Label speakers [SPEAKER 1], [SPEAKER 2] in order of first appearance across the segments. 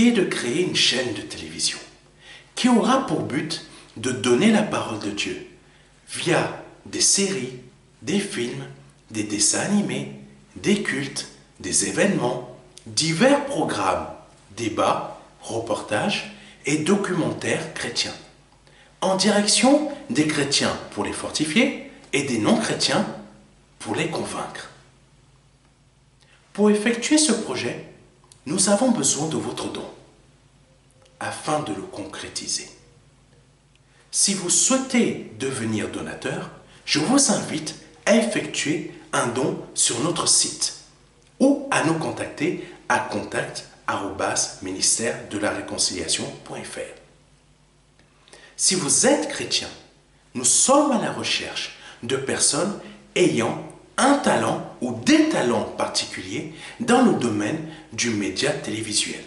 [SPEAKER 1] qui est de créer une chaîne de télévision qui aura pour but de donner la parole de Dieu via des séries, des films, des dessins animés, des cultes, des événements, divers programmes, débats, reportages et documentaires chrétiens, en direction des chrétiens pour les fortifier et des non-chrétiens pour les convaincre. Pour effectuer ce projet, nous avons besoin de votre don afin de le concrétiser. Si vous souhaitez devenir donateur, je vous invite à effectuer un don sur notre site ou à nous contacter à contact@ministère-de-la-réconciliation.fr. Si vous êtes chrétien, nous sommes à la recherche de personnes ayant un talent ou des talents particuliers dans le domaine du média télévisuel.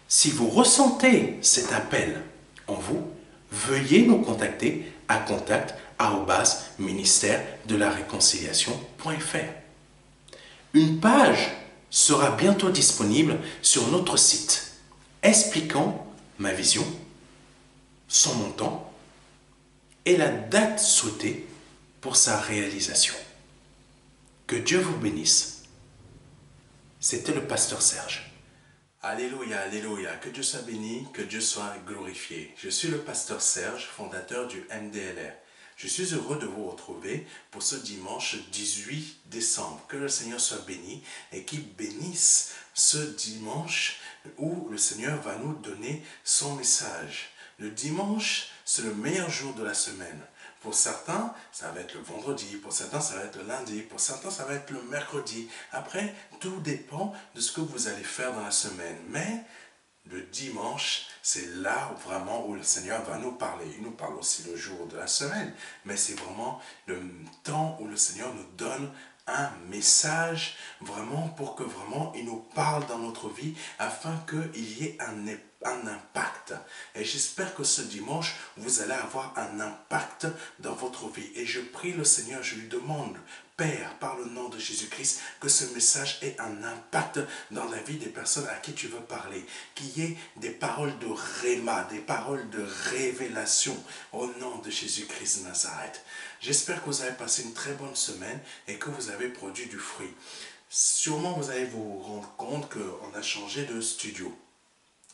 [SPEAKER 1] Si vous ressentez cet appel en vous, veuillez nous contacter à contact@ministère-de-la-réconciliation.fr. Une page sera bientôt disponible sur notre site expliquant ma vision, son montant et la date souhaitée pour sa réalisation. Que Dieu vous bénisse. C'était le pasteur Serge. Alléluia, alléluia, que Dieu soit béni, que Dieu soit glorifié. Je suis le pasteur Serge, fondateur du MDLR. Je suis heureux de vous retrouver pour ce dimanche 18 décembre. Que le Seigneur soit béni et qu'il bénisse ce dimanche où le Seigneur va nous donner son message. Le dimanche, c'est le meilleur jour de la semaine. Pour certains, ça va être le vendredi, pour certains, ça va être le lundi, pour certains, ça va être le mercredi. Après, tout dépend de ce que vous allez faire dans la semaine. Mais le dimanche, c'est là vraiment où le Seigneur va nous parler. Il nous parle aussi le jour de la semaine, mais c'est vraiment le temps où le Seigneur nous donne un message vraiment pour que vraiment il nous parle dans notre vie afin qu'il y ait un impact. Et j'espère que ce dimanche, vous allez avoir un impact dans votre vie. Et je prie le Seigneur, je lui demande, Père, par le nom de Jésus-Christ, que ce message ait un impact dans la vie des personnes à qui tu veux parler. Qu'il y ait des paroles de réma, des paroles de révélation au nom de Jésus-Christ de Nazareth. J'espère que vous avez passé une très bonne semaine et que vous avez produit du fruit. Sûrement, vous allez vous rendre compte qu'on a changé de studio.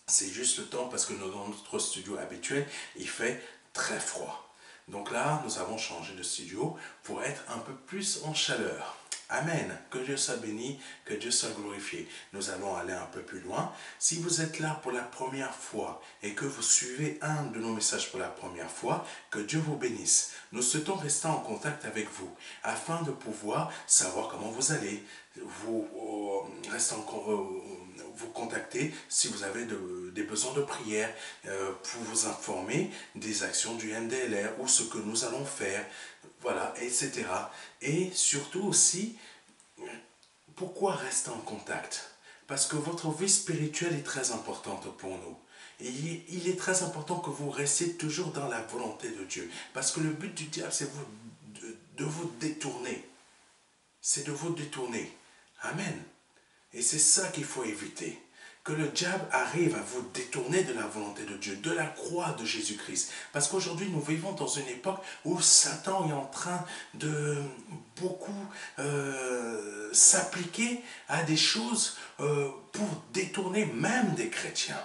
[SPEAKER 1] C'est juste le temps parce que dans notre studio habituel, il fait très froid. Donc là, nous avons changé de studio pour être un peu plus en chaleur. Amen. Que Dieu soit béni, que Dieu soit glorifié. Nous allons aller un peu plus loin. Si vous êtes là pour la première fois et que vous suivez un de nos messages pour la première fois, que Dieu vous bénisse. Nous souhaitons rester en contact avec vous afin de pouvoir savoir comment vous allez. Vous contacter si vous avez des besoins de prière pour vous informer des actions du MDLR ou ce que nous allons faire, voilà, etc. Et surtout aussi, pourquoi rester en contact? Parce que votre vie spirituelle est très importante pour nous. Et il est très important que vous restiez toujours dans la volonté de Dieu. Parce que le but du diable, c'est de vous détourner. C'est de vous détourner. Amen. Et c'est ça qu'il faut éviter. Que le diable arrive à vous détourner de la volonté de Dieu, de la croix de Jésus-Christ. Parce qu'aujourd'hui, nous vivons dans une époque où Satan est en train de beaucoup s'appliquer à des choses pour détourner même des chrétiens.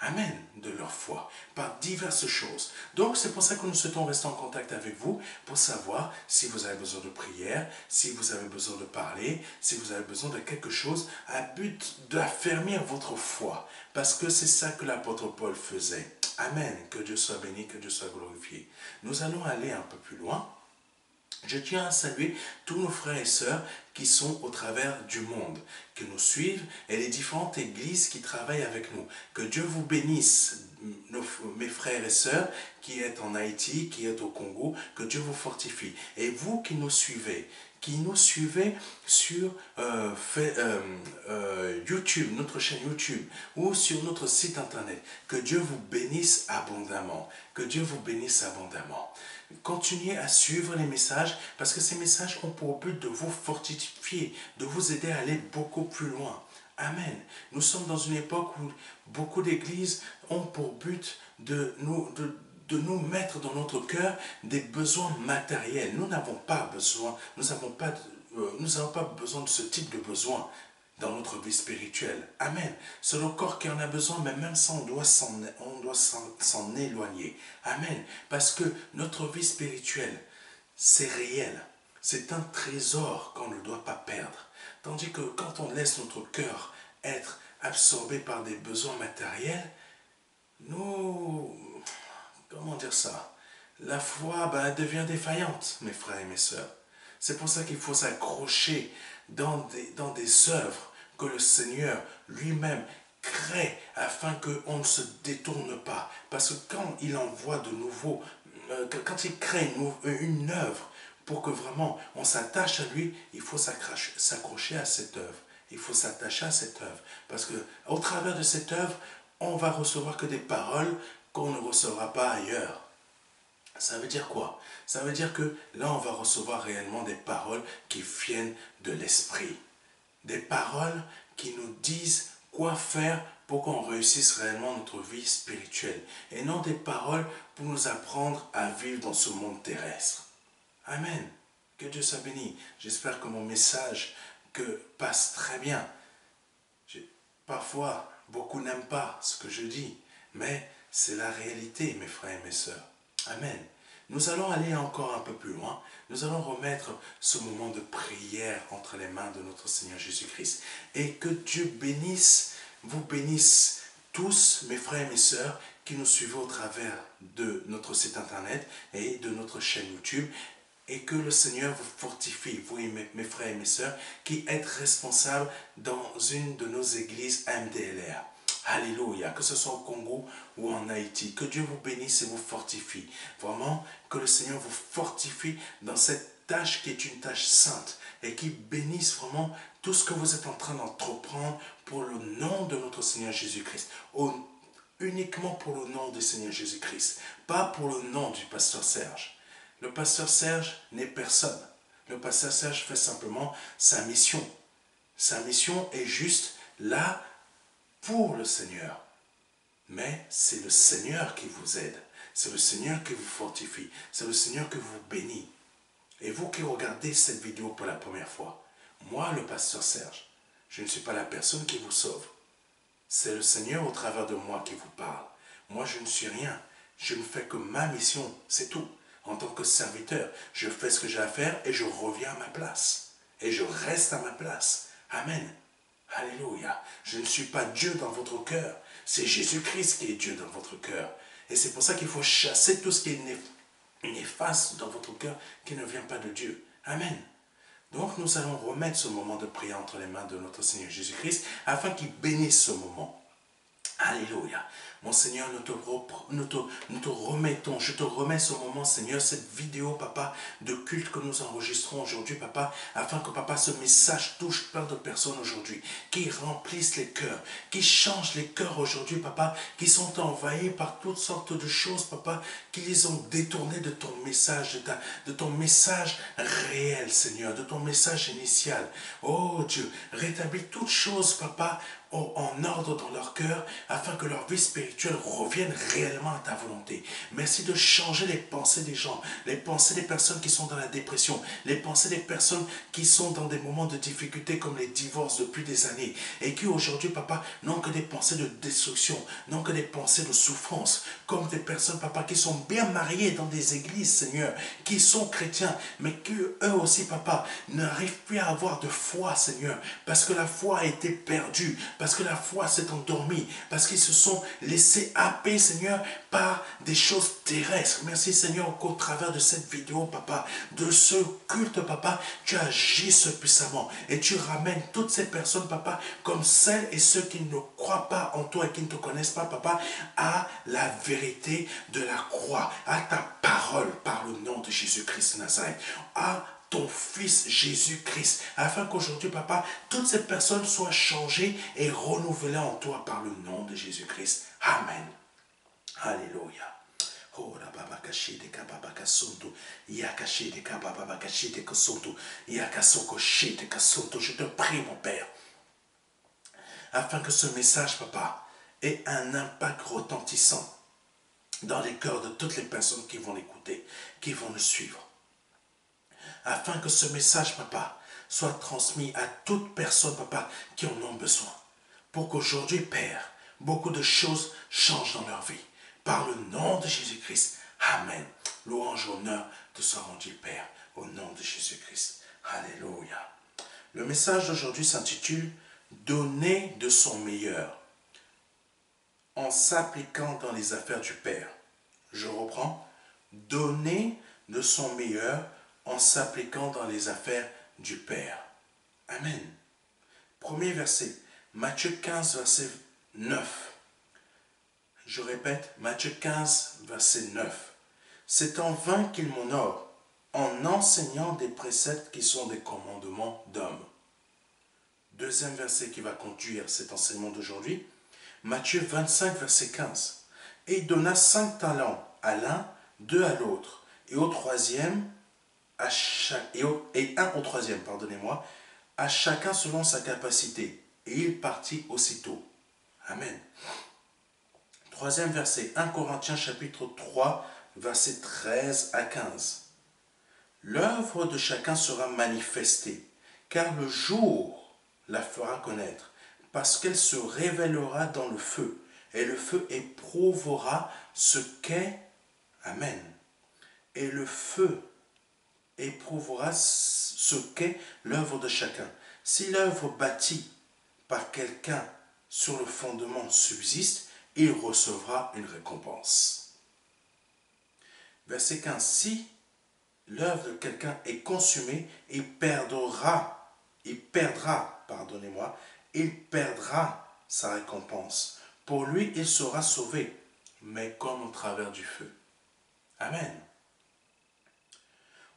[SPEAKER 1] Amen, de leur foi, par diverses choses. Donc c'est pour ça que nous souhaitons rester en contact avec vous, pour savoir si vous avez besoin de prière, si vous avez besoin de parler, si vous avez besoin de quelque chose, à but d'affermir votre foi. Parce que c'est ça que l'apôtre Paul faisait. Amen, que Dieu soit béni, que Dieu soit glorifié. Nous allons aller un peu plus loin. Je tiens à saluer tous nos frères et sœurs qui sont au travers du monde, qui nous suivent et les différentes églises qui travaillent avec nous. Que Dieu vous bénisse, mes frères et sœurs qui êtes en Haïti, qui êtes au Congo, que Dieu vous fortifie. Et vous qui nous suivez sur YouTube, notre chaîne YouTube, ou sur notre site internet, que Dieu vous bénisse abondamment. Que Dieu vous bénisse abondamment. Continuez à suivre les messages parce que ces messages ont pour but de vous fortifier, de vous aider à aller beaucoup plus loin. Amen. Nous sommes dans une époque où beaucoup d'églises ont pour but de nous mettre dans notre cœur des besoins matériels. Nous n'avons pas besoin, nous n'avons pas besoin de ce type de besoin dans notre vie spirituelle. Amen. C'est le corps qui en a besoin, mais même ça, on doit s'en éloigner. Amen. Parce que notre vie spirituelle, c'est réel. C'est un trésor qu'on ne doit pas perdre. Tandis que quand on laisse notre cœur être absorbé par des besoins matériels, nous, comment dire ça? La foi devient défaillante, mes frères et mes sœurs. C'est pour ça qu'il faut s'accrocher dans des œuvres que le Seigneur lui-même crée afin qu'on ne se détourne pas. Parce que quand il envoie de nouveau, quand il crée une œuvre, pour que vraiment on s'attache à lui, il faut s'accrocher à cette œuvre. Il faut s'attacher à cette œuvre. Parce qu'au travers de cette œuvre, on va recevoir que des paroles qu'on ne recevra pas ailleurs. Ça veut dire quoi? Ça veut dire que là, on va recevoir réellement des paroles qui viennent de l'esprit. Des paroles qui nous disent quoi faire pour qu'on réussisse réellement notre vie spirituelle. Et non des paroles pour nous apprendre à vivre dans ce monde terrestre. Amen. Que Dieu soit béni. J'espère que mon message passe très bien. Parfois, beaucoup n'aiment pas ce que je dis, mais c'est la réalité, mes frères et mes sœurs. Amen. Nous allons aller encore un peu plus loin. Nous allons remettre ce moment de prière entre les mains de notre Seigneur Jésus-Christ. Et que Dieu vous bénisse tous, mes frères et mes sœurs, qui nous suivent au travers de notre site internet et de notre chaîne YouTube. Et que le Seigneur vous fortifie, vous et mes frères et mes sœurs, qui êtes responsables dans une de nos églises MDLR. Alléluia, que ce soit au Congo ou en Haïti. Que Dieu vous bénisse et vous fortifie. Vraiment, que le Seigneur vous fortifie dans cette tâche qui est une tâche sainte et qui bénisse vraiment tout ce que vous êtes en train d'entreprendre pour le nom de notre Seigneur Jésus-Christ. Uniquement pour le nom du Seigneur Jésus-Christ, pas pour le nom du pasteur Serge. Le pasteur Serge n'est personne. Le pasteur Serge fait simplement sa mission. Sa mission est juste là pour le Seigneur. Mais c'est le Seigneur qui vous aide. C'est le Seigneur qui vous fortifie. C'est le Seigneur qui vous bénit. Et vous qui regardez cette vidéo pour la première fois, moi, le pasteur Serge, je ne suis pas la personne qui vous sauve. C'est le Seigneur au travers de moi qui vous parle. Moi, je ne suis rien. Je ne fais que ma mission, c'est tout. En tant que serviteur, je fais ce que j'ai à faire et je reviens à ma place. Et je reste à ma place. Amen. Alléluia. Je ne suis pas Dieu dans votre cœur. C'est Jésus-Christ qui est Dieu dans votre cœur. Et c'est pour ça qu'il faut chasser tout ce qui est néfaste dans votre cœur qui ne vient pas de Dieu. Amen. Donc nous allons remettre ce moment de prière entre les mains de notre Seigneur Jésus-Christ afin qu'il bénisse ce moment. Alléluia. Mon Seigneur, nous te remettons, je te remets ce moment, Seigneur, cette vidéo, Papa, de culte que nous enregistrons aujourd'hui, Papa, afin que, Papa, ce message touche plein de personnes aujourd'hui, qui remplissent les cœurs, qui changent les cœurs aujourd'hui, Papa, qui sont envahis par toutes sortes de choses, Papa, qui les ont détournés de ton message, de ton message réel, Seigneur, de ton message initial. Oh Dieu, rétablis toutes choses, Papa, en ordre dans leur cœur, afin que leur vie spirituelle revienne réellement à ta volonté. Merci de changer les pensées des gens, les pensées des personnes qui sont dans la dépression, les pensées des personnes qui sont dans des moments de difficulté comme les divorces depuis des années, et qui aujourd'hui, Papa, n'ont que des pensées de destruction, n'ont que des pensées de souffrance, comme des personnes, Papa, qui sont bien mariées dans des églises, Seigneur, qui sont chrétiens, mais qui eux aussi, Papa, n'arrivent plus à avoir de foi, Seigneur, parce que la foi a été perdue, parce que la foi s'est endormie, parce qu'ils se sont laissés happer, Seigneur, par des choses terrestres. Merci, Seigneur, qu'au travers de cette vidéo, Papa, de ce culte, Papa, tu agisses puissamment et tu ramènes toutes ces personnes, Papa, comme celles et ceux qui ne croient pas en toi et qui ne te connaissent pas, Papa, à la vérité de la croix, à ta parole par le nom de Jésus-Christ de Nazareth, à ton Fils Jésus-Christ, afin qu'aujourd'hui, Papa, toutes ces personnes soient changées et renouvelées en toi par le nom de Jésus-Christ. Amen. Alléluia. Oh, la baba kashide kababa kasonto, ya kashide kababa kashide kasonto, ya kasoko shide kasonto. Je te prie, mon Père. afin que ce message, papa, ait un impact retentissant dans les cœurs de toutes les personnes qui vont l'écouter, qui vont le suivre. Afin que ce message, papa, soit transmis à toute personne, papa, qui en ont besoin. Pour qu'aujourd'hui, Père, beaucoup de choses changent dans leur vie. Par le nom de Jésus-Christ. Amen. Louange, honneur te soit rendu, Père, au nom de Jésus-Christ. Alléluia. Le message d'aujourd'hui s'intitule « Donner de son meilleur » en s'appliquant dans les affaires du Père. Je reprends. « Donner de son meilleur en s'appliquant dans les affaires du Père. » Amen. Premier verset, Matthieu 15, verset 9. Je répète, Matthieu 15, verset 9. C'est en vain qu'il m'honore en enseignant des préceptes qui sont des commandements d'hommes. Deuxième verset qui va conduire cet enseignement d'aujourd'hui, Matthieu 25, verset 15. Et il donna 5 talents à l'un, 2 à l'autre, et au troisième, et un au troisième, pardonnez-moi, à chacun selon sa capacité. Et il partit aussitôt. Amen. Troisième verset, 1 Corinthiens chapitre 3, verset 13 à 15. L'œuvre de chacun sera manifestée, car le jour la fera connaître, parce qu'elle se révélera dans le feu, et le feu éprouvera ce qu'est, amen, et le feu éprouvera ce qu'est l'œuvre de chacun. Si l'œuvre bâtie par quelqu'un sur le fondement subsiste, il recevra une récompense. Verset 15. Si l'œuvre de quelqu'un est consumée, il perdra sa récompense. Pour lui, il sera sauvé, mais comme au travers du feu. Amen.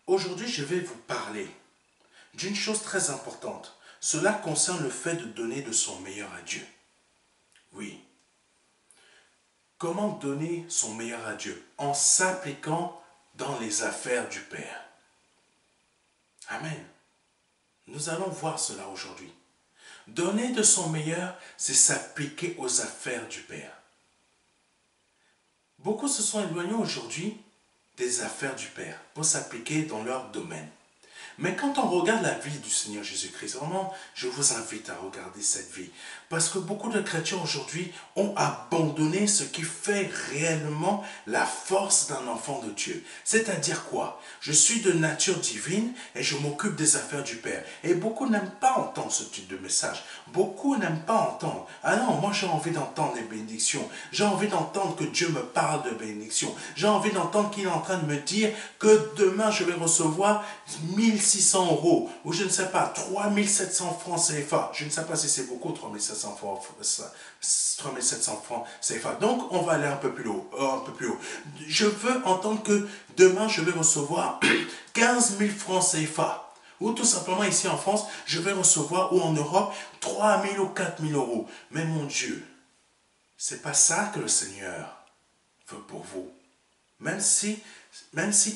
[SPEAKER 1] Aujourd'hui, je vais vous parler d'une chose très importante. Cela concerne le fait de donner de son meilleur à Dieu. Oui. Comment donner son meilleur à Dieu? En s'appliquant dans les affaires du Père. Amen. Nous allons voir cela aujourd'hui. Donner de son meilleur, c'est s'appliquer aux affaires du Père. Beaucoup se sont éloignés aujourd'hui des affaires du Père pour s'appliquer dans leur domaine. Mais quand on regarde la vie du Seigneur Jésus-Christ, vraiment, je vous invite à regarder cette vie. Parce que beaucoup de chrétiens aujourd'hui ont abandonné ce qui fait réellement la force d'un enfant de Dieu. C'est-à-dire quoi? Je suis de nature divine et je m'occupe des affaires du Père. Et beaucoup n'aiment pas entendre ce type de message. Beaucoup n'aiment pas entendre. Ah non, moi j'ai envie d'entendre les bénédictions. J'ai envie d'entendre que Dieu me parle de bénédictions. J'ai envie d'entendre qu'il est en train de me dire que demain je vais recevoir 1600 euros, ou je ne sais pas, 3700 francs CFA. Je ne sais pas si c'est beaucoup, 3700 francs CFA. Donc, on va aller un peu plus haut. Je veux entendre que demain, je vais recevoir 15 000 francs CFA. Ou tout simplement, ici en France, je vais recevoir, ou en Europe, 3 000 ou 4 000 euros. Mais mon Dieu, c'est pas ça que le Seigneur veut pour vous. Même si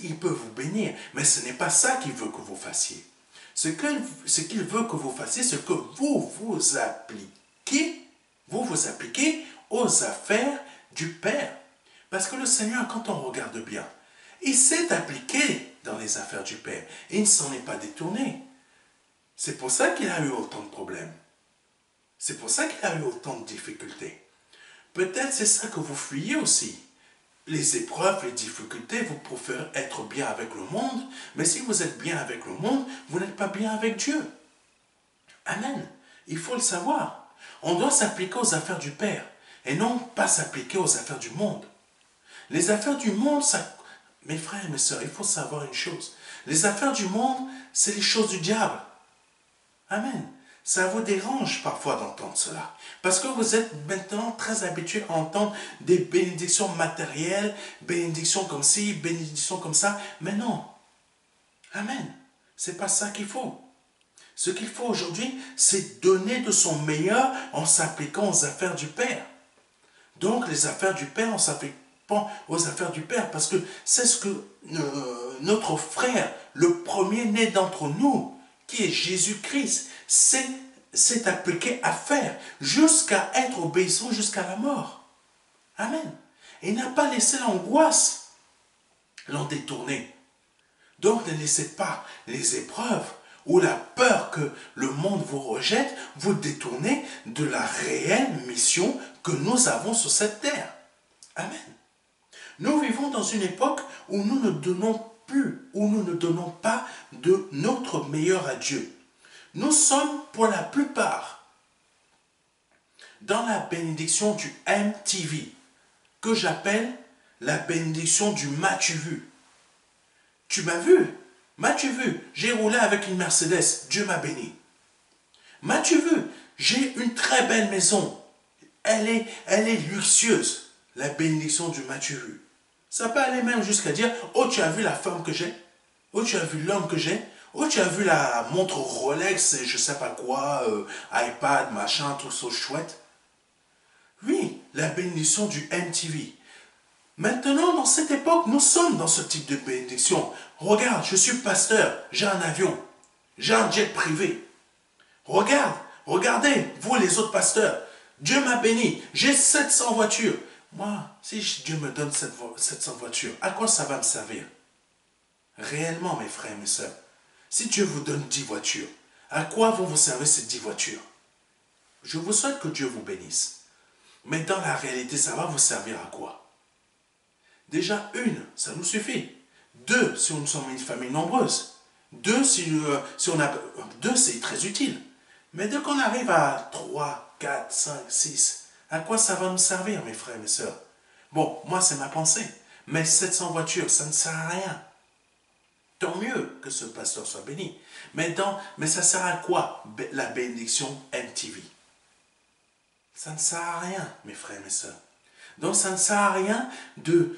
[SPEAKER 1] il peut vous bénir, mais ce n'est pas ça qu'il veut que vous fassiez. Ce qu'il veut que vous fassiez, c'est que vous vous appliquez aux affaires du Père. Parce que le Seigneur, quand on regarde bien, il s'est appliqué dans les affaires du Père. Et il ne s'en est pas détourné. C'est pour ça qu'il a eu autant de problèmes. C'est pour ça qu'il a eu autant de difficultés. Peut-être c'est ça que vous fuyez aussi. Les épreuves, les difficultés, vous préférez être bien avec le monde, mais si vous êtes bien avec le monde, vous n'êtes pas bien avec Dieu. Amen. Il faut le savoir. On doit s'appliquer aux affaires du Père et non pas s'appliquer aux affaires du monde. Les affaires du monde, ça... Mes frères et mes sœurs, il faut savoir une chose. Les affaires du monde, c'est les choses du diable. Amen. Ça vous dérange parfois d'entendre cela. Parce que vous êtes maintenant très habitué à entendre des bénédictions matérielles, bénédictions comme ci, bénédictions comme ça. Mais non. Amen. C'est pas ça qu'il faut. Ce qu'il faut aujourd'hui, c'est donner de son meilleur en s'appliquant aux affaires du Père. Donc les affaires du Père, on s'applique aux affaires du Père. Parce que c'est ce que notre frère, le premier-né d'entre nous, qui est Jésus-Christ, c'est s'est appliqué à faire jusqu'à être obéissant jusqu'à la mort. Amen. Il n'a pas laissé l'angoisse l'en détourner. Donc ne laissez pas les épreuves ou la peur que le monde vous rejette vous détourner de la réelle mission que nous avons sur cette terre. Amen. Nous vivons dans une époque où nous ne donnons plus, où nous ne donnons pas de notre meilleur à Dieu. Nous sommes pour la plupart dans la bénédiction du MTV, que j'appelle la bénédiction du m'as-tu vu. Tu m'as vu? M'as-tu vu? J'ai roulé avec une Mercedes, Dieu m'a béni. M'as-tu vu? J'ai une très belle maison, elle est luxueuse. La bénédiction du m'as-tu vu? Ça peut aller même jusqu'à dire, oh tu as vu la femme que j'ai? Oh tu as vu l'homme que j'ai? Oh tu as vu la montre Rolex et je sais pas quoi, iPad, machin, tout ça chouette. Oui, la bénédiction du MTV. Maintenant, dans cette époque, nous sommes dans ce type de bénédiction. Regarde, je suis pasteur, j'ai un avion, j'ai un jet privé. Regarde, regardez, vous les autres pasteurs, Dieu m'a béni, j'ai 700 voitures. Moi, si Dieu me donne 700 voitures, à quoi ça va me servir? Réellement, mes frères et mes sœurs, si Dieu vous donne 10 voitures, à quoi vont vous servir ces 10 voitures? Je vous souhaite que Dieu vous bénisse. Mais dans la réalité, ça va vous servir à quoi? Déjà, une, ça nous suffit. Deux, si nous sommes une famille nombreuse. Deux, deux, c'est très utile. Mais dès qu'on arrive à 3, 4, 5, 6, à quoi ça va nous servir, mes frères et mes sœurs? Bon, moi, c'est ma pensée. Mais 700 voitures, ça ne sert à rien. Tant mieux que ce pasteur soit béni. Mais ça sert à quoi, la bénédiction MTV? Ça ne sert à rien, mes frères et mes sœurs. Donc ça ne sert à rien de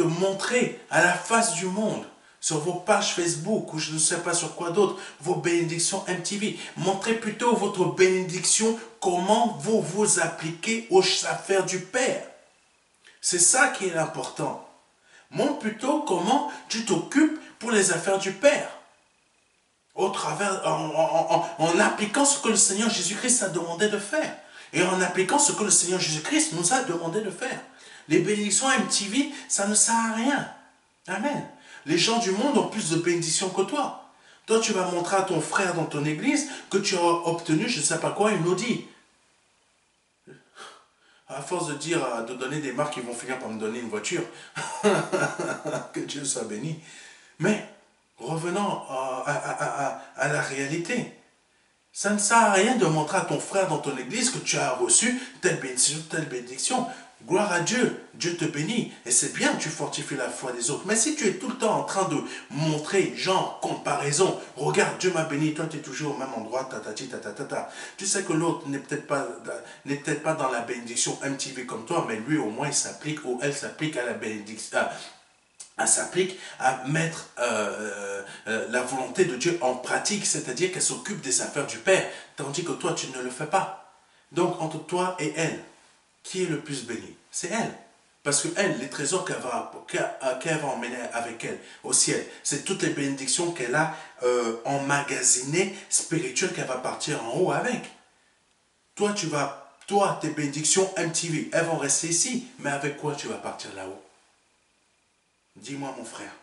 [SPEAKER 1] montrer à la face du monde, sur vos pages Facebook ou je ne sais pas sur quoi d'autre, vos bénédictions MTV. Montrez plutôt votre bénédiction, comment vous vous appliquez aux affaires du Père. C'est ça qui est important. Montre plutôt comment tu t'occupes pour les affaires du Père. Au travers, en appliquant ce que le Seigneur Jésus-Christ a demandé de faire. Et en appliquant ce que le Seigneur Jésus-Christ nous a demandé de faire. Les bénédictions MTV, ça ne sert à rien. Amen. Les gens du monde ont plus de bénédictions que toi. Toi, tu vas montrer à ton frère dans ton église que tu as obtenu, je ne sais pas quoi, une Audi. À force de dire, de donner des marques, ils vont finir par me donner une voiture. Que Dieu soit béni. Mais revenons à la réalité. Ça ne sert à rien de montrer à ton frère dans ton église que tu as reçu telle bénédiction, telle bénédiction. Gloire à Dieu, Dieu te bénit. Et c'est bien que tu fortifies la foi des autres. Mais si tu es tout le temps en train de montrer, genre, comparaison, regarde, Dieu m'a béni, toi tu es toujours au même endroit, tatati, tatatata. Tu sais que l'autre n'est peut-être pas dans la bénédiction MTV comme toi, mais lui au moins il s'applique ou elle s'applique à la bénédiction. Elle s'applique à mettre la volonté de Dieu en pratique, c'est-à-dire qu'elle s'occupe des affaires du Père, tandis que toi, tu ne le fais pas. Donc, entre toi et elle, qui est le plus béni? C'est elle. Parce que elle, les trésors qu'elle va emmener avec elle au ciel, c'est toutes les bénédictions qu'elle a emmagasinées, spirituelles, qu'elle va partir en haut avec. Toi, tes bénédictions MTV, elles vont rester ici, mais avec quoi tu vas partir là-haut? Dis-moi mon frère,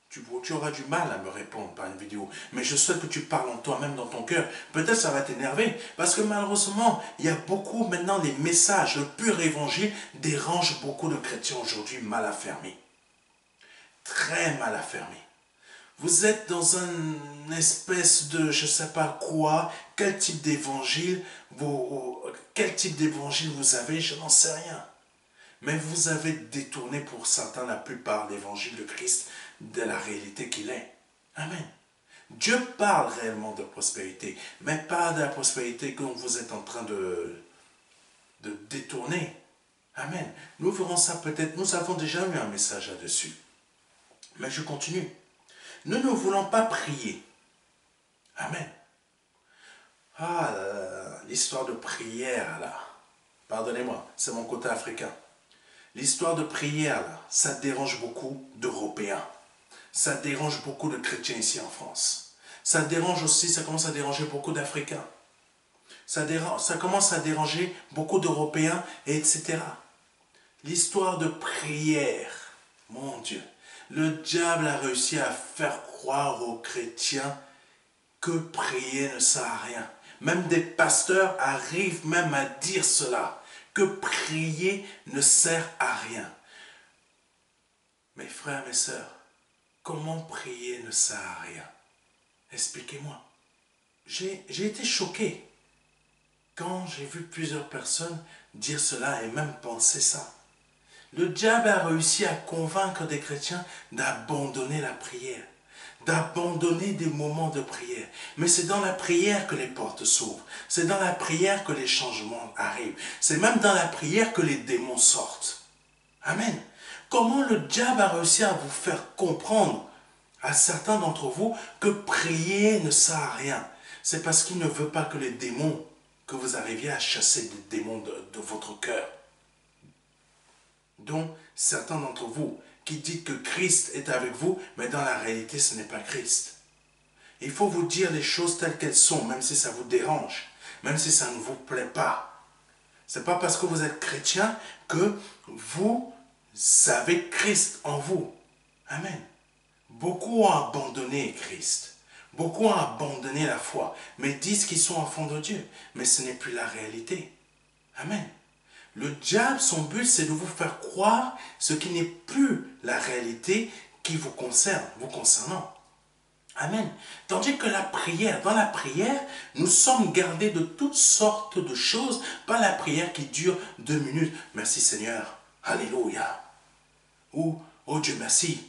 [SPEAKER 1] tu auras du mal à me répondre par une vidéo, mais je souhaite que tu parles en toi-même dans ton cœur. Peut-être ça va t'énerver, parce que malheureusement, il y a beaucoup maintenant des messages, le pur évangile dérange beaucoup de chrétiens aujourd'hui mal affermis. Très mal affermis. Vous êtes dans une espèce de, je ne sais pas quoi, quel type d'évangile vous avez, je n'en sais rien. Mais vous avez détourné pour certains la plupart l'évangile de Christ de la réalité qu'il est. Amen. Dieu parle réellement de prospérité, mais pas de la prospérité que vous êtes en train de détourner. Amen. Nous verrons ça peut-être, nous avons déjà eu un message là-dessus. Mais je continue. Nous ne voulons pas prier. Amen. Ah, l'histoire de prière là. Pardonnez-moi, c'est mon côté africain. L'histoire de prière, là, ça dérange beaucoup d'Européens. Ça dérange beaucoup de chrétiens ici en France. Ça dérange aussi, ça commence à déranger beaucoup d'Africains. Ça commence à déranger beaucoup d'Européens, etc. L'histoire de prière, mon Dieu. Le diable a réussi à faire croire aux chrétiens que prier ne sert à rien. Même des pasteurs arrivent même à dire cela, que prier ne sert à rien. Mes frères, mes sœurs, comment prier ne sert à rien? Expliquez-moi. J'ai été choqué quand j'ai vu plusieurs personnes dire cela et même penser ça. Le diable a réussi à convaincre des chrétiens d'abandonner la prière, d'abandonner des moments de prière. Mais c'est dans la prière que les portes s'ouvrent. C'est dans la prière que les changements arrivent. C'est même dans la prière que les démons sortent. Amen. Comment le diable a réussi à vous faire comprendre, à certains d'entre vous, que prier ne sert à rien? C'est parce qu'il ne veut pas que les démons, que vous arriviez à chasser des démons de votre cœur. Donc, certains d'entre vous qui dites que Christ est avec vous, mais dans la réalité, ce n'est pas Christ. Il faut vous dire les choses telles qu'elles sont, même si ça vous dérange, même si ça ne vous plaît pas. Ce n'est pas parce que vous êtes chrétien que vous avez Christ en vous. Amen. Beaucoup ont abandonné Christ. Beaucoup ont abandonné la foi, mais disent qu'ils sont enfants de Dieu. Mais ce n'est plus la réalité. Amen. Le diable, son but, c'est de vous faire croire ce qui n'est plus la réalité qui vous concerne, vous concernant. Amen. Tandis que la prière, dans la prière, nous sommes gardés de toutes sortes de choses, pas la prière qui dure 2 minutes. Merci Seigneur. Alléluia. Ou, oh Dieu merci.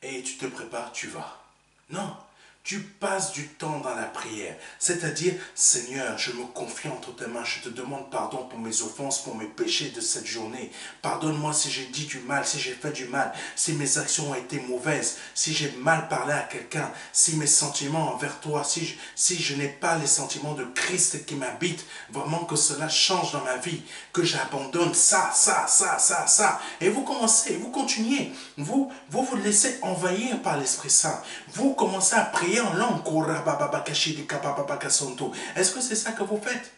[SPEAKER 1] Et tu te prépares, tu vas. Non. Tu passes du temps dans la prière, c'est-à-dire, Seigneur, je me confie entre tes mains, je te demande pardon pour mes offenses, pour mes péchés de cette journée. Pardonne-moi si j'ai dit du mal, si j'ai fait du mal, si mes actions ont été mauvaises, si j'ai mal parlé à quelqu'un, si mes sentiments envers toi, si je n'ai pas les sentiments de Christ qui m'habitent, vraiment que cela change dans ma vie, que j'abandonne ça. Et vous commencez, vous continuez, vous laissez envahir par l'Esprit Saint. Vous commencez à prier en langue. Est-ce que c'est ça que vous faites?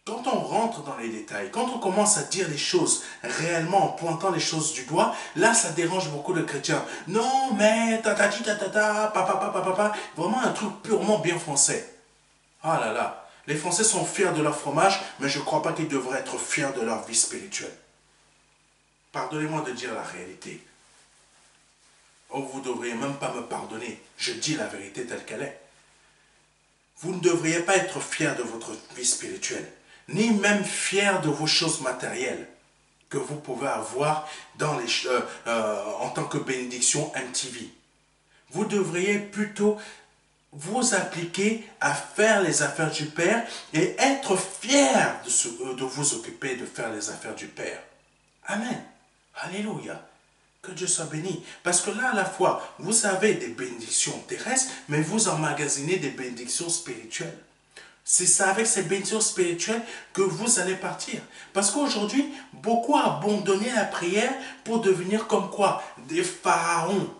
[SPEAKER 1] Quand on rentre dans les détails, quand on commence à dire les choses réellement en pointant les choses du doigt, là ça dérange beaucoup de chrétiens. Non mais tatati tatata, papa, vraiment un truc purement bien français. Ah là là, les Français sont fiers de leur fromage, mais je ne crois pas qu'ils devraient être fiers de leur vie spirituelle. Pardonnez-moi de dire la réalité. Oh, vous ne devriez même pas me pardonner. Je dis la vérité telle qu'elle est. Vous ne devriez pas être fier de votre vie spirituelle, ni même fier de vos choses matérielles que vous pouvez avoir en tant que bénédiction MTV. Vous devriez plutôt vous appliquer à faire les affaires du Père et être fier de vous occuper de faire les affaires du Père. Amen. Alléluia. Que Dieu soit béni. Parce que là, à la fois, vous avez des bénédictions terrestres, mais vous emmagasinez des bénédictions spirituelles. C'est avec ces bénédictions spirituelles que vous allez partir. Parce qu'aujourd'hui, beaucoup ont abandonné la prière pour devenir comme quoi? Des pharaons.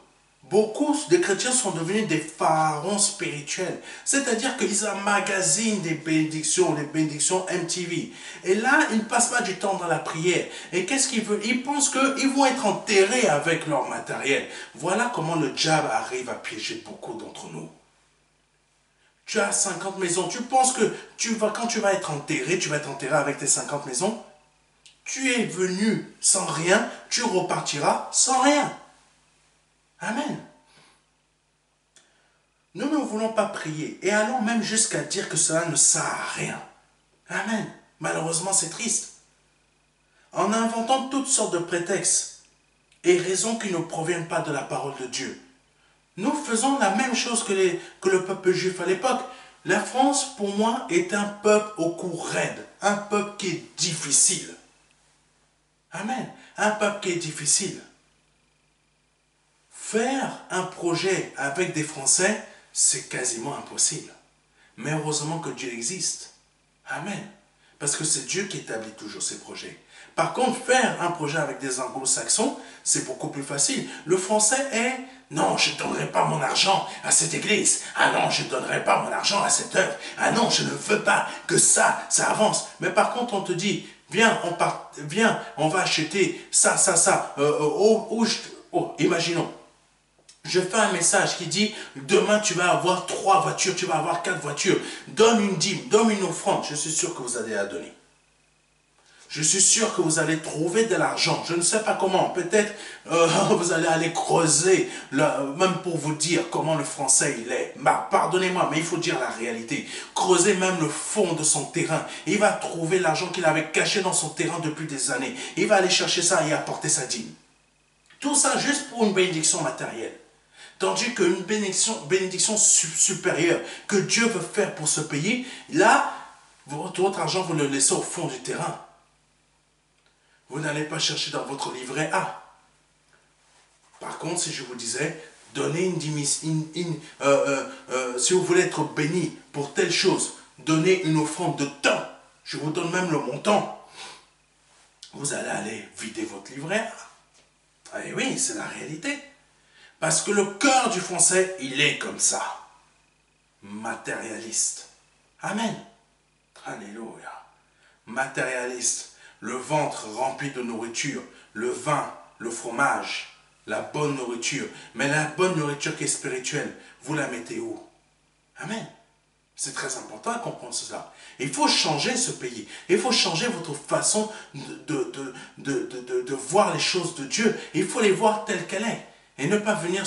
[SPEAKER 1] Beaucoup de chrétiens sont devenus des pharaons spirituels. C'est-à-dire qu'ils emmagasinent des bénédictions, les bénédictions MTV. Et là, ils ne passent pas du temps dans la prière. Et qu'est-ce qu'ils veulent? Ils pensent qu'ils vont être enterrés avec leur matériel. Voilà comment le diable arrive à piéger beaucoup d'entre nous. Tu as 50 maisons. Tu penses que quand tu vas être enterré, tu vas être enterré avec tes 50 maisons. Tu es venu sans rien, tu repartiras sans rien. Amen. Nous ne voulons pas prier et allons même jusqu'à dire que cela ne sert à rien. Amen. Malheureusement, c'est triste. En inventant toutes sortes de prétextes et raisons qui ne proviennent pas de la parole de Dieu, nous faisons la même chose que le peuple juif à l'époque. La France, pour moi, est un peuple au cou raide, un peuple qui est difficile. Amen. Un peuple qui est difficile. Faire un projet avec des Français, c'est quasiment impossible. Mais heureusement que Dieu existe. Amen. Parce que c'est Dieu qui établit toujours ses projets. Par contre, faire un projet avec des anglo-saxons, c'est beaucoup plus facile. Le français est, non, je ne donnerai pas mon argent à cette église. Ah non, je ne donnerai pas mon argent à cette œuvre. Ah non, je ne veux pas que ça avance. Mais par contre, on te dit, viens, on va acheter ça. Imaginons. Je fais un message qui dit, demain tu vas avoir 3 voitures, tu vas avoir 4 voitures. Donne une dîme, donne une offrande. Je suis sûr que vous allez la donner. Je suis sûr que vous allez trouver de l'argent. Je ne sais pas comment. Peut-être vous allez aller creuser, même pour vous dire comment le français il est. Bah, pardonnez-moi, mais il faut dire la réalité. Creuser même le fond de son terrain. Il va trouver l'argent qu'il avait caché dans son terrain depuis des années. Il va aller chercher ça et apporter sa dîme. Tout ça juste pour une bénédiction matérielle. Tandis qu'une bénédiction supérieure que Dieu veut faire pour ce pays, là, votre argent, vous le laissez au fond du terrain. Vous n'allez pas chercher dans votre livret A. Par contre, si je vous disais, donnez une si vous voulez être béni pour telle chose, donnez une offrande de temps. Je vous donne même le montant. Vous allez aller vider votre livret A. Et oui, c'est la réalité. Parce que le cœur du français, il est comme ça. Matérialiste. Amen. Alléluia. Matérialiste. Le ventre rempli de nourriture, le vin, le fromage, la bonne nourriture. Mais la bonne nourriture qui est spirituelle, vous la mettez où? Amen. C'est très important à comprendre cela. Il faut changer ce pays. Il faut changer votre façon de voir les choses de Dieu. Il faut les voir telles qu'elles sont. Et ne pas venir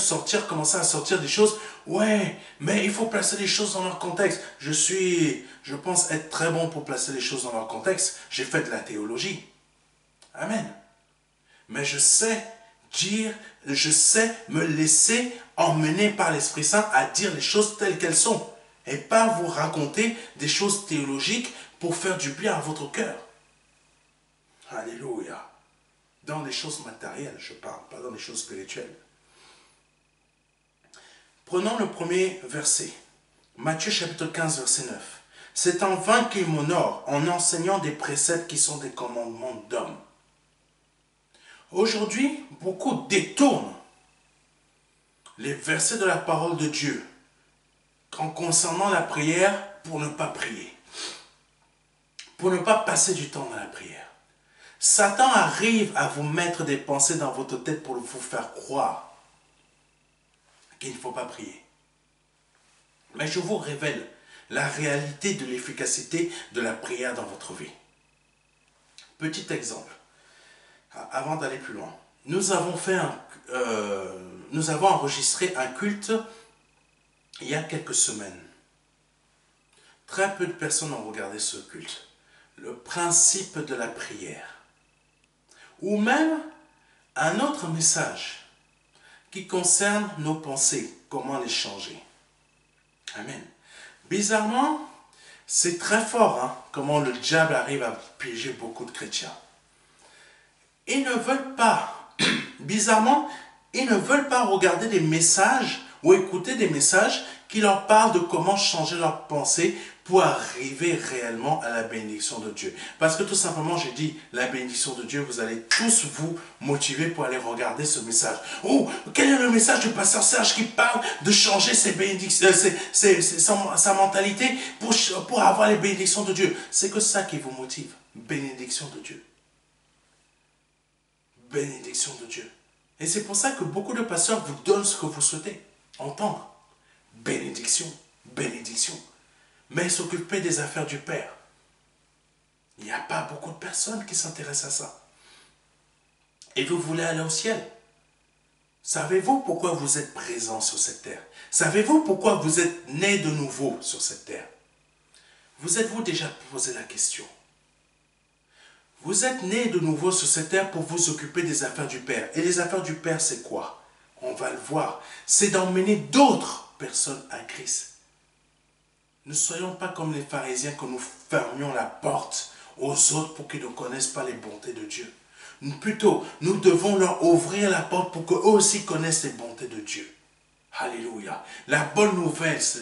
[SPEAKER 1] commencer à sortir des choses. Ouais, mais il faut placer les choses dans leur contexte. Je pense être très bon pour placer les choses dans leur contexte. J'ai fait de la théologie. Amen. Mais je sais me laisser emmener par l'Esprit Saint à dire les choses telles qu'elles sont. Et pas vous raconter des choses théologiques pour faire du bien à votre cœur. Alléluia. Dans les choses matérielles, je parle, pas dans les choses spirituelles. Prenons le premier verset. Matthieu chapitre 15, verset 9. C'est en vain qu'ils m'honorent en enseignant des préceptes qui sont des commandements d'hommes. Aujourd'hui, beaucoup détournent les versets de la parole de Dieu en concernant la prière pour ne pas prier. Pour ne pas passer du temps dans la prière. Satan arrive à vous mettre des pensées dans votre tête pour vous faire croire qu'il ne faut pas prier. Mais je vous révèle la réalité de l'efficacité de la prière dans votre vie. Petit exemple, avant d'aller plus loin. Nous avons enregistré un culte il y a quelques semaines. Très peu de personnes ont regardé ce culte. Le principe de la prière. Ou même un autre message qui concerne nos pensées, comment les changer. Amen. Bizarrement, c'est très fort comment le diable arrive à piéger beaucoup de chrétiens. Ils ne veulent pas, bizarrement, ils ne veulent pas regarder des messages ou écouter des messages qui leur parlent de comment changer leurs pensées pour arriver réellement à la bénédiction de Dieu. Parce que tout simplement, j'ai dit, la bénédiction de Dieu, vous allez tous vous motiver pour aller regarder ce message. Oh, quel est le message du pasteur Serge qui parle de changer ses bénédictions, sa mentalité pour avoir les bénédictions de Dieu? C'est que ça qui vous motive. Bénédiction de Dieu. Bénédiction de Dieu. Et c'est pour ça que beaucoup de pasteurs vous donnent ce que vous souhaitez entendre. Bénédiction, bénédiction. Mais s'occuper des affaires du Père. Il n'y a pas beaucoup de personnes qui s'intéressent à ça. Et vous voulez aller au ciel. Savez-vous pourquoi vous êtes présent sur cette terre? Savez-vous pourquoi vous êtes né de nouveau sur cette terre? Vous êtes-vous déjà posé la question? Vous êtes né de nouveau sur cette terre pour vous occuper des affaires du Père. Et les affaires du Père, c'est quoi? On va le voir. C'est d'emmener d'autres personnes à Christ. Ne soyons pas comme les pharisiens que nous fermions la porte aux autres pour qu'ils ne connaissent pas les bontés de Dieu. Plutôt, nous devons leur ouvrir la porte pour qu'eux aussi connaissent les bontés de Dieu. Alléluia. La bonne nouvelle, c'est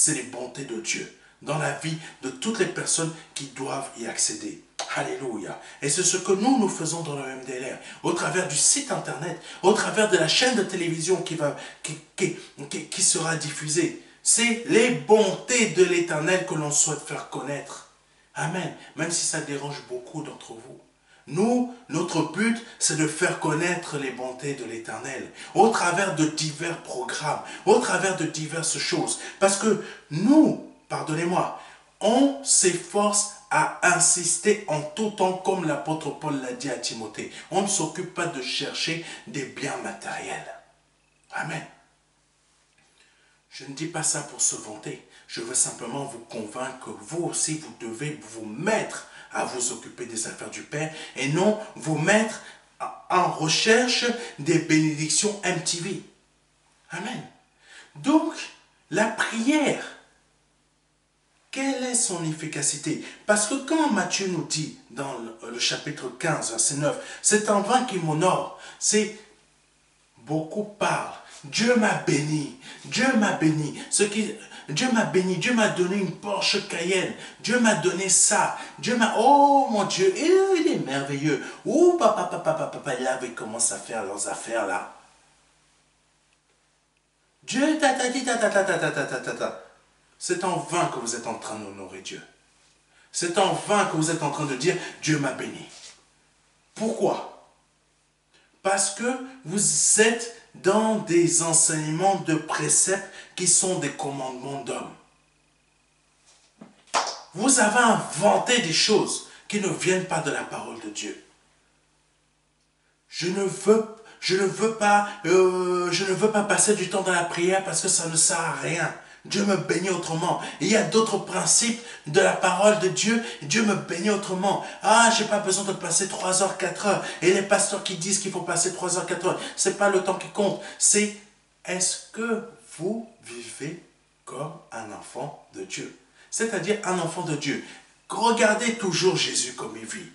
[SPEAKER 1] les bontés de Dieu dans la vie de toutes les personnes qui doivent y accéder. Alléluia. Et c'est ce que nous faisons dans le MDLR, au travers du site internet, au travers de la chaîne de télévision qui sera diffusée. C'est les bontés de l'Éternel que l'on souhaite faire connaître. Amen. Même si ça dérange beaucoup d'entre vous. Nous, notre but, c'est de faire connaître les bontés de l'Éternel au travers de divers programmes, au travers de diverses choses. Parce que nous, pardonnez-moi, on s'efforce à insister en tout temps, comme l'apôtre Paul l'a dit à Timothée. On ne s'occupe pas de chercher des biens matériels. Amen. Je ne dis pas ça pour se vanter. Je veux simplement vous convaincre que vous aussi, vous devez vous mettre à vous occuper des affaires du Père et non vous mettre en recherche des bénédictions MTV. Amen. Donc, la prière, quelle est son efficacité? Parce que quand Matthieu nous dit dans le chapitre 15, verset 9, c'est en vain qu'il m'honore, c'est beaucoup parlent. Dieu m'a béni, Dieu m'a béni. Dieu m'a béni, Dieu m'a donné une Porsche Cayenne, Dieu m'a donné ça, Dieu m'a... Oh mon Dieu, il est merveilleux. Oh papa, là, ils commencent à faire leurs affaires là. Dieu, c'est en vain que vous êtes en train d'honorer Dieu. C'est en vain que vous êtes en train de dire, Dieu m'a béni. Pourquoi? Parce que vous êtes dans des enseignements de préceptes qui sont des commandements d'hommes. Vous avez inventé des choses qui ne viennent pas de la parole de Dieu. Je ne veux pas passer du temps dans la prière parce que ça ne sert à rien. Dieu me bénit autrement. Il y a d'autres principes de la parole de Dieu. Dieu me bénit autrement. Ah, j'ai pas besoin de passer 3 heures, 4 heures. Et les pasteurs qui disent qu'il faut passer 3 heures, 4 heures, c'est pas le temps qui compte. C'est est-ce que vous vivez comme un enfant de Dieu? C'est-à-dire un enfant de Dieu. Regardez toujours Jésus comme il vit.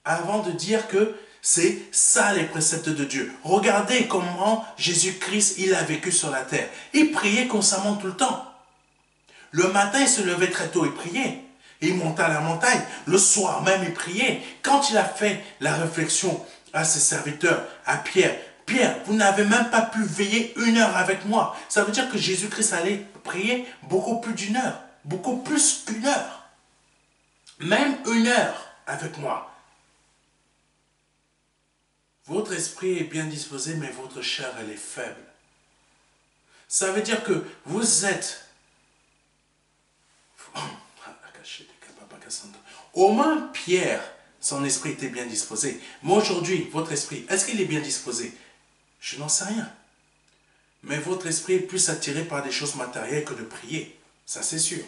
[SPEAKER 1] Avant de dire que c'est ça les préceptes de Dieu. Regardez comment Jésus-Christ, il a vécu sur la terre. Il priait constamment tout le temps. Le matin, il se levait très tôt et priait. Il montait à la montagne. Le soir même, il priait. Quand il a fait la réflexion à ses serviteurs, à Pierre, Pierre, vous n'avez même pas pu veiller 1 heure avec moi. Ça veut dire que Jésus-Christ allait prier beaucoup plus d'1 heure. Beaucoup plus qu'1 heure. Même 1 heure avec moi. Votre esprit est bien disposé, mais votre chair, elle est faible. Ça veut dire que vous êtes... Au moins, Pierre, son esprit était bien disposé. Mais aujourd'hui, votre esprit, est-ce qu'il est bien disposé? Je n'en sais rien. Mais votre esprit est plus attiré par des choses matérielles que de prier. Ça, c'est sûr.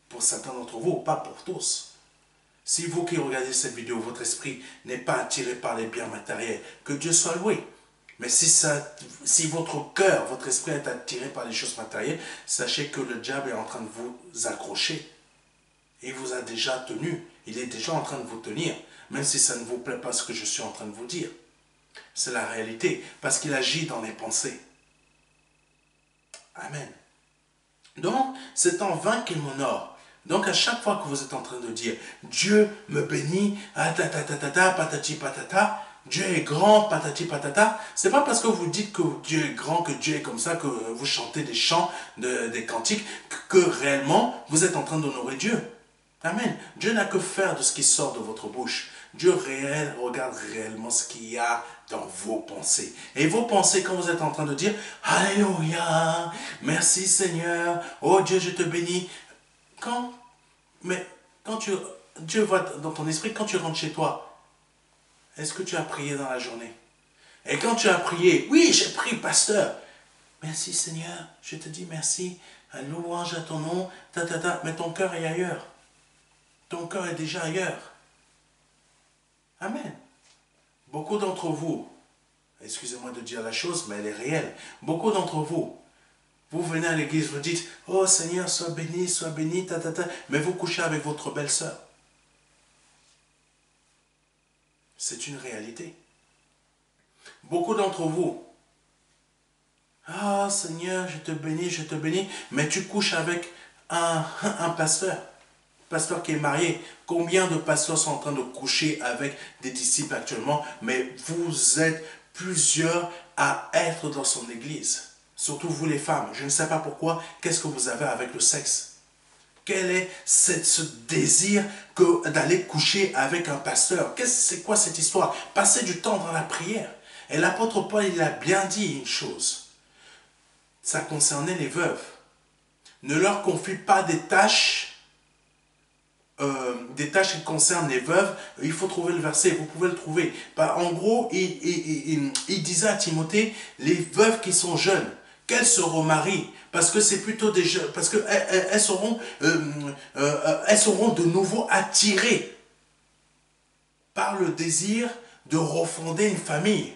[SPEAKER 1] Pour certains d'entre vous, pas pour tous. Si vous qui regardez cette vidéo, votre esprit n'est pas attiré par les biens matériels, que Dieu soit loué. Mais si votre cœur, votre esprit est attiré par les choses matérielles, sachez que le diable est en train de vous accrocher. Il vous a déjà tenu. Il est déjà en train de vous tenir. Même si ça ne vous plaît pas ce que je suis en train de vous dire. C'est la réalité. Parce qu'il agit dans les pensées. Amen. Donc, c'est en vain qu'il m'honore. Donc à chaque fois que vous êtes en train de dire Dieu me bénit, patati patata, Dieu est grand, patati patata, c'est pas parce que vous dites que Dieu est grand, que Dieu est comme ça, que vous chantez des chants, des cantiques, que réellement vous êtes en train d'honorer Dieu. Amen. Dieu n'a que faire de ce qui sort de votre bouche. Dieu regarde réellement ce qu'il y a dans vos pensées. Et vos pensées, quand vous êtes en train de dire Alléluia, merci Seigneur, oh Dieu, je te bénis. Quand Dieu voit dans ton esprit, quand tu rentres chez toi, est-ce que tu as prié dans la journée? Et quand tu as prié, oui, j'ai prié, pasteur. Merci Seigneur, je te dis merci, un louange à ton nom, mais ton cœur est ailleurs. Ton cœur est déjà ailleurs. Amen. Beaucoup d'entre vous, excusez-moi de dire la chose, mais elle est réelle. Beaucoup d'entre vous, vous venez à l'église, vous dites, oh Seigneur, sois béni, mais vous couchez avec votre belle-sœur. C'est une réalité. Beaucoup d'entre vous, ah Seigneur, je te bénis, mais tu couches avec un pasteur. pasteur qui est marié, combien de pasteurs sont en train de coucher avec des disciples actuellement, mais vous êtes plusieurs à être dans son église. Surtout vous les femmes. Je ne sais pas pourquoi. Qu'est-ce que vous avez avec le sexe? Quel est ce désir d'aller coucher avec un pasteur? C'est quoi cette histoire? Passer du temps dans la prière. Et l'apôtre Paul, il a bien dit une chose. Ça concernait les veuves. Ne leur confie pas des tâches qui concernent les veuves. Il faut trouver le verset, vous pouvez le trouver. En gros, il disait à Timothée, les veuves qui sont jeunes, qu'elles se remarient, parce que c'est plutôt des jeunes, parce qu'elles seront de nouveau attirées par le désir de refonder une famille.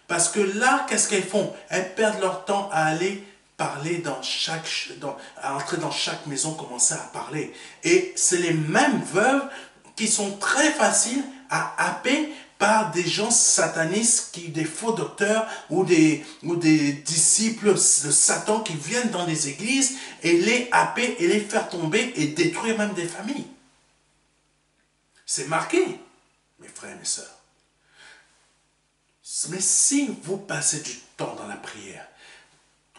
[SPEAKER 1] Parce que là, qu'est-ce qu'elles font? Elles perdent leur temps à aller parler à entrer dans chaque maison, commencer à parler. Et c'est les mêmes veuves qui sont très faciles à happer par des gens satanistes, des faux docteurs ou des disciples de Satan qui viennent dans les églises et les happer et les faire tomber et détruire même des familles. C'est marqué, mes frères et mes sœurs. Mais si vous passez du temps dans la prière,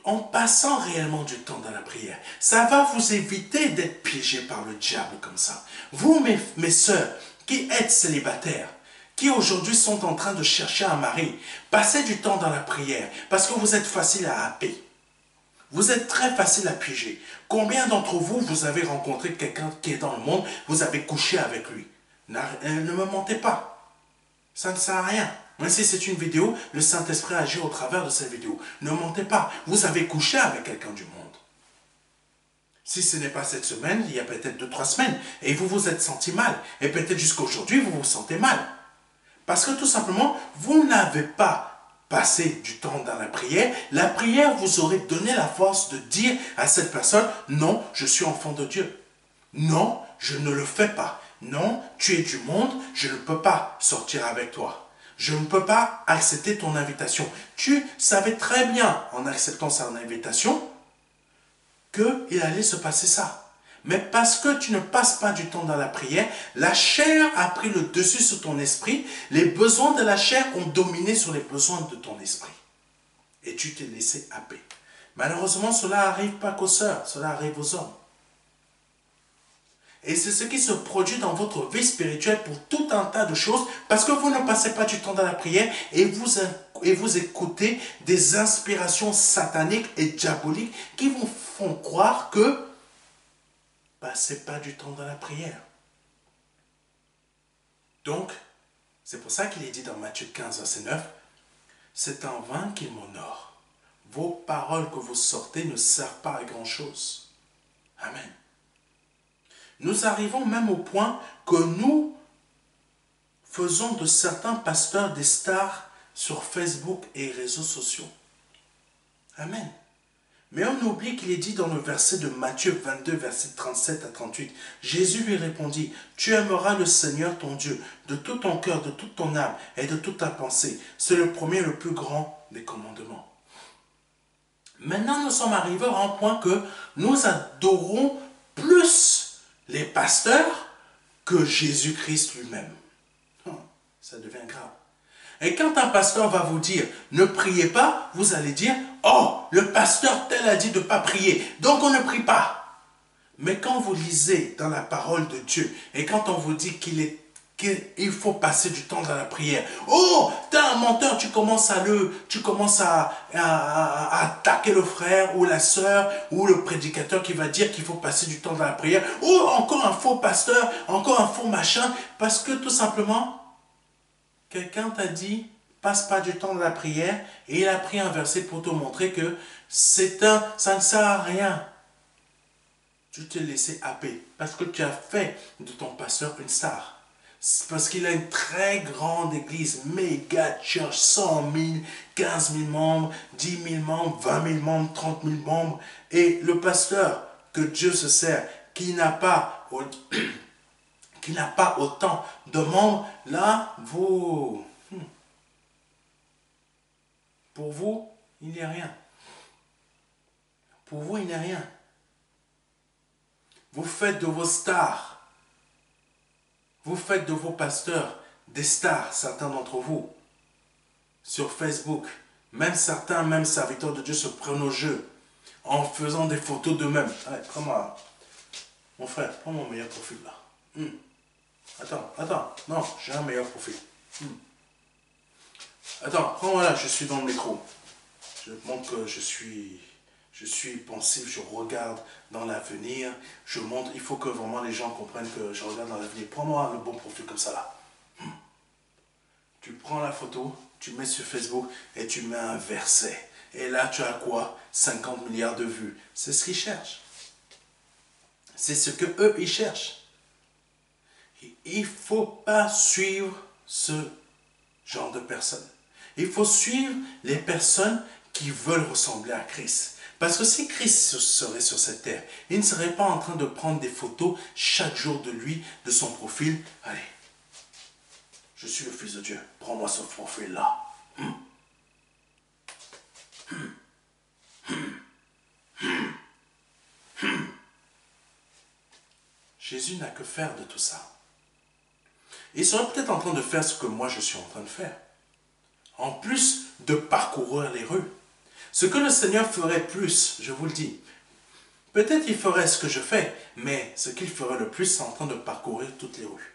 [SPEAKER 1] en passant réellement du temps dans la prière, ça va vous éviter d'être piégé par le diable comme ça. Vous, mes sœurs, qui êtes célibataires, qui aujourd'hui sont en train de chercher un mari, passez du temps dans la prière parce que vous êtes facile à happer. Vous êtes très facile à piéger. Combien d'entre vous, vous avez rencontré quelqu'un qui est dans le monde, vous avez couché avec lui? Ne me mentez pas. Ça ne sert à rien. Même si c'est une vidéo, le Saint-Esprit agit au travers de cette vidéo. Ne mentez pas. Vous avez couché avec quelqu'un du monde. Si ce n'est pas cette semaine, il y a peut-être 2-3 semaines. Et vous vous êtes senti mal. Et peut-être jusqu'à aujourd'hui, vous vous sentez mal. Parce que tout simplement, vous n'avez pas passé du temps dans la prière. La prière vous aurait donné la force de dire à cette personne, non, je suis enfant de Dieu. Non, je ne le fais pas. Non, tu es du monde, je ne peux pas sortir avec toi. Je ne peux pas accepter ton invitation. Tu savais très bien, en acceptant son invitation, qu'il allait se passer ça. Mais parce que tu ne passes pas du temps dans la prière, la chair a pris le dessus sur ton esprit, les besoins de la chair ont dominé sur les besoins de ton esprit. Et tu t'es laissé happer. Malheureusement, cela n'arrive pas qu'aux sœurs, cela arrive aux hommes. Et c'est ce qui se produit dans votre vie spirituelle pour tout un tas de choses, parce que vous ne passez pas du temps dans la prière et vous écoutez des inspirations sataniques et diaboliques qui vous font croire que passez pas du temps dans la prière. Donc, c'est pour ça qu'il est dit dans Matthieu 15, verset 9, c'est en vain qu'il m'honore. Vos paroles que vous sortez ne servent pas à grand chose. Amen. Nous arrivons même au point que nous faisons de certains pasteurs des stars sur Facebook et réseaux sociaux. Amen. Mais on oublie qu'il est dit dans le verset de Matthieu 22, verset 37 à 38. Jésus lui répondit, tu aimeras le Seigneur ton Dieu de tout ton cœur, de toute ton âme et de toute ta pensée. C'est le premier et le plus grand des commandements. Maintenant, nous sommes arrivés à un point que nous adorons plus les pasteurs que Jésus-Christ lui-même. Ça devient grave. Et quand un pasteur va vous dire ne priez pas, vous allez dire oh, le pasteur tel a dit de ne pas prier, donc on ne prie pas. Mais quand vous lisez dans la parole de Dieu et quand on vous dit qu'il faut passer du temps dans la prière, oh, t'es un menteur, tu commences à attaquer le frère ou la sœur ou le prédicateur qui va dire qu'il faut passer du temps dans la prière, oh, encore un faux pasteur, encore un faux machin, parce que tout simplement, quelqu'un t'a dit, passe pas du temps dans la prière, et il a pris un verset pour te montrer que ça ne sert à rien. Tu t'es laissé happer, parce que tu as fait de ton pasteur une star. Parce qu'il a une très grande église, méga church, 100 000, 15 000 membres, 10 000 membres, 20 000 membres, 30 000 membres. Et le pasteur que Dieu se sert, qui n'a pas autant de membres, là, pour vous, il n'y a rien. Pour vous, il n'y a rien. Vous faites de vos stars Vous faites de vos pasteurs des stars, certains d'entre vous, sur Facebook. Même certains, même serviteurs de Dieu se prennent au jeu en faisant des photos d'eux-mêmes. Allez, prends-moi, mon frère, prends mon meilleur profil là. Attends, non, j'ai un meilleur profil. Attends, prends-moi là, je suis dans le métro. Je montre que je suis pensif, je regarde dans l'avenir. Je montre, il faut que vraiment les gens comprennent que je regarde dans l'avenir. Prends-moi le bon profil comme ça là. Tu prends la photo, tu mets sur Facebook et tu mets un verset. Et là, tu as quoi? 50 milliards de vues. C'est ce qu'ils cherchent. C'est ce que eux, ils cherchent. Il ne faut pas suivre ce genre de personnes. Il faut suivre les personnes qui veulent ressembler à Christ. Parce que si Christ serait sur cette terre, il ne serait pas en train de prendre des photos chaque jour de lui, de son profil. Allez, je suis le Fils de Dieu, prends-moi ce profil-là. Jésus n'a que faire de tout ça. Il serait peut-être en train de faire ce que moi je suis en train de faire. En plus de parcourir les rues. Ce que le Seigneur ferait plus, je vous le dis, peut-être il ferait ce que je fais, mais ce qu'il ferait le plus, c'est en train de parcourir toutes les rues.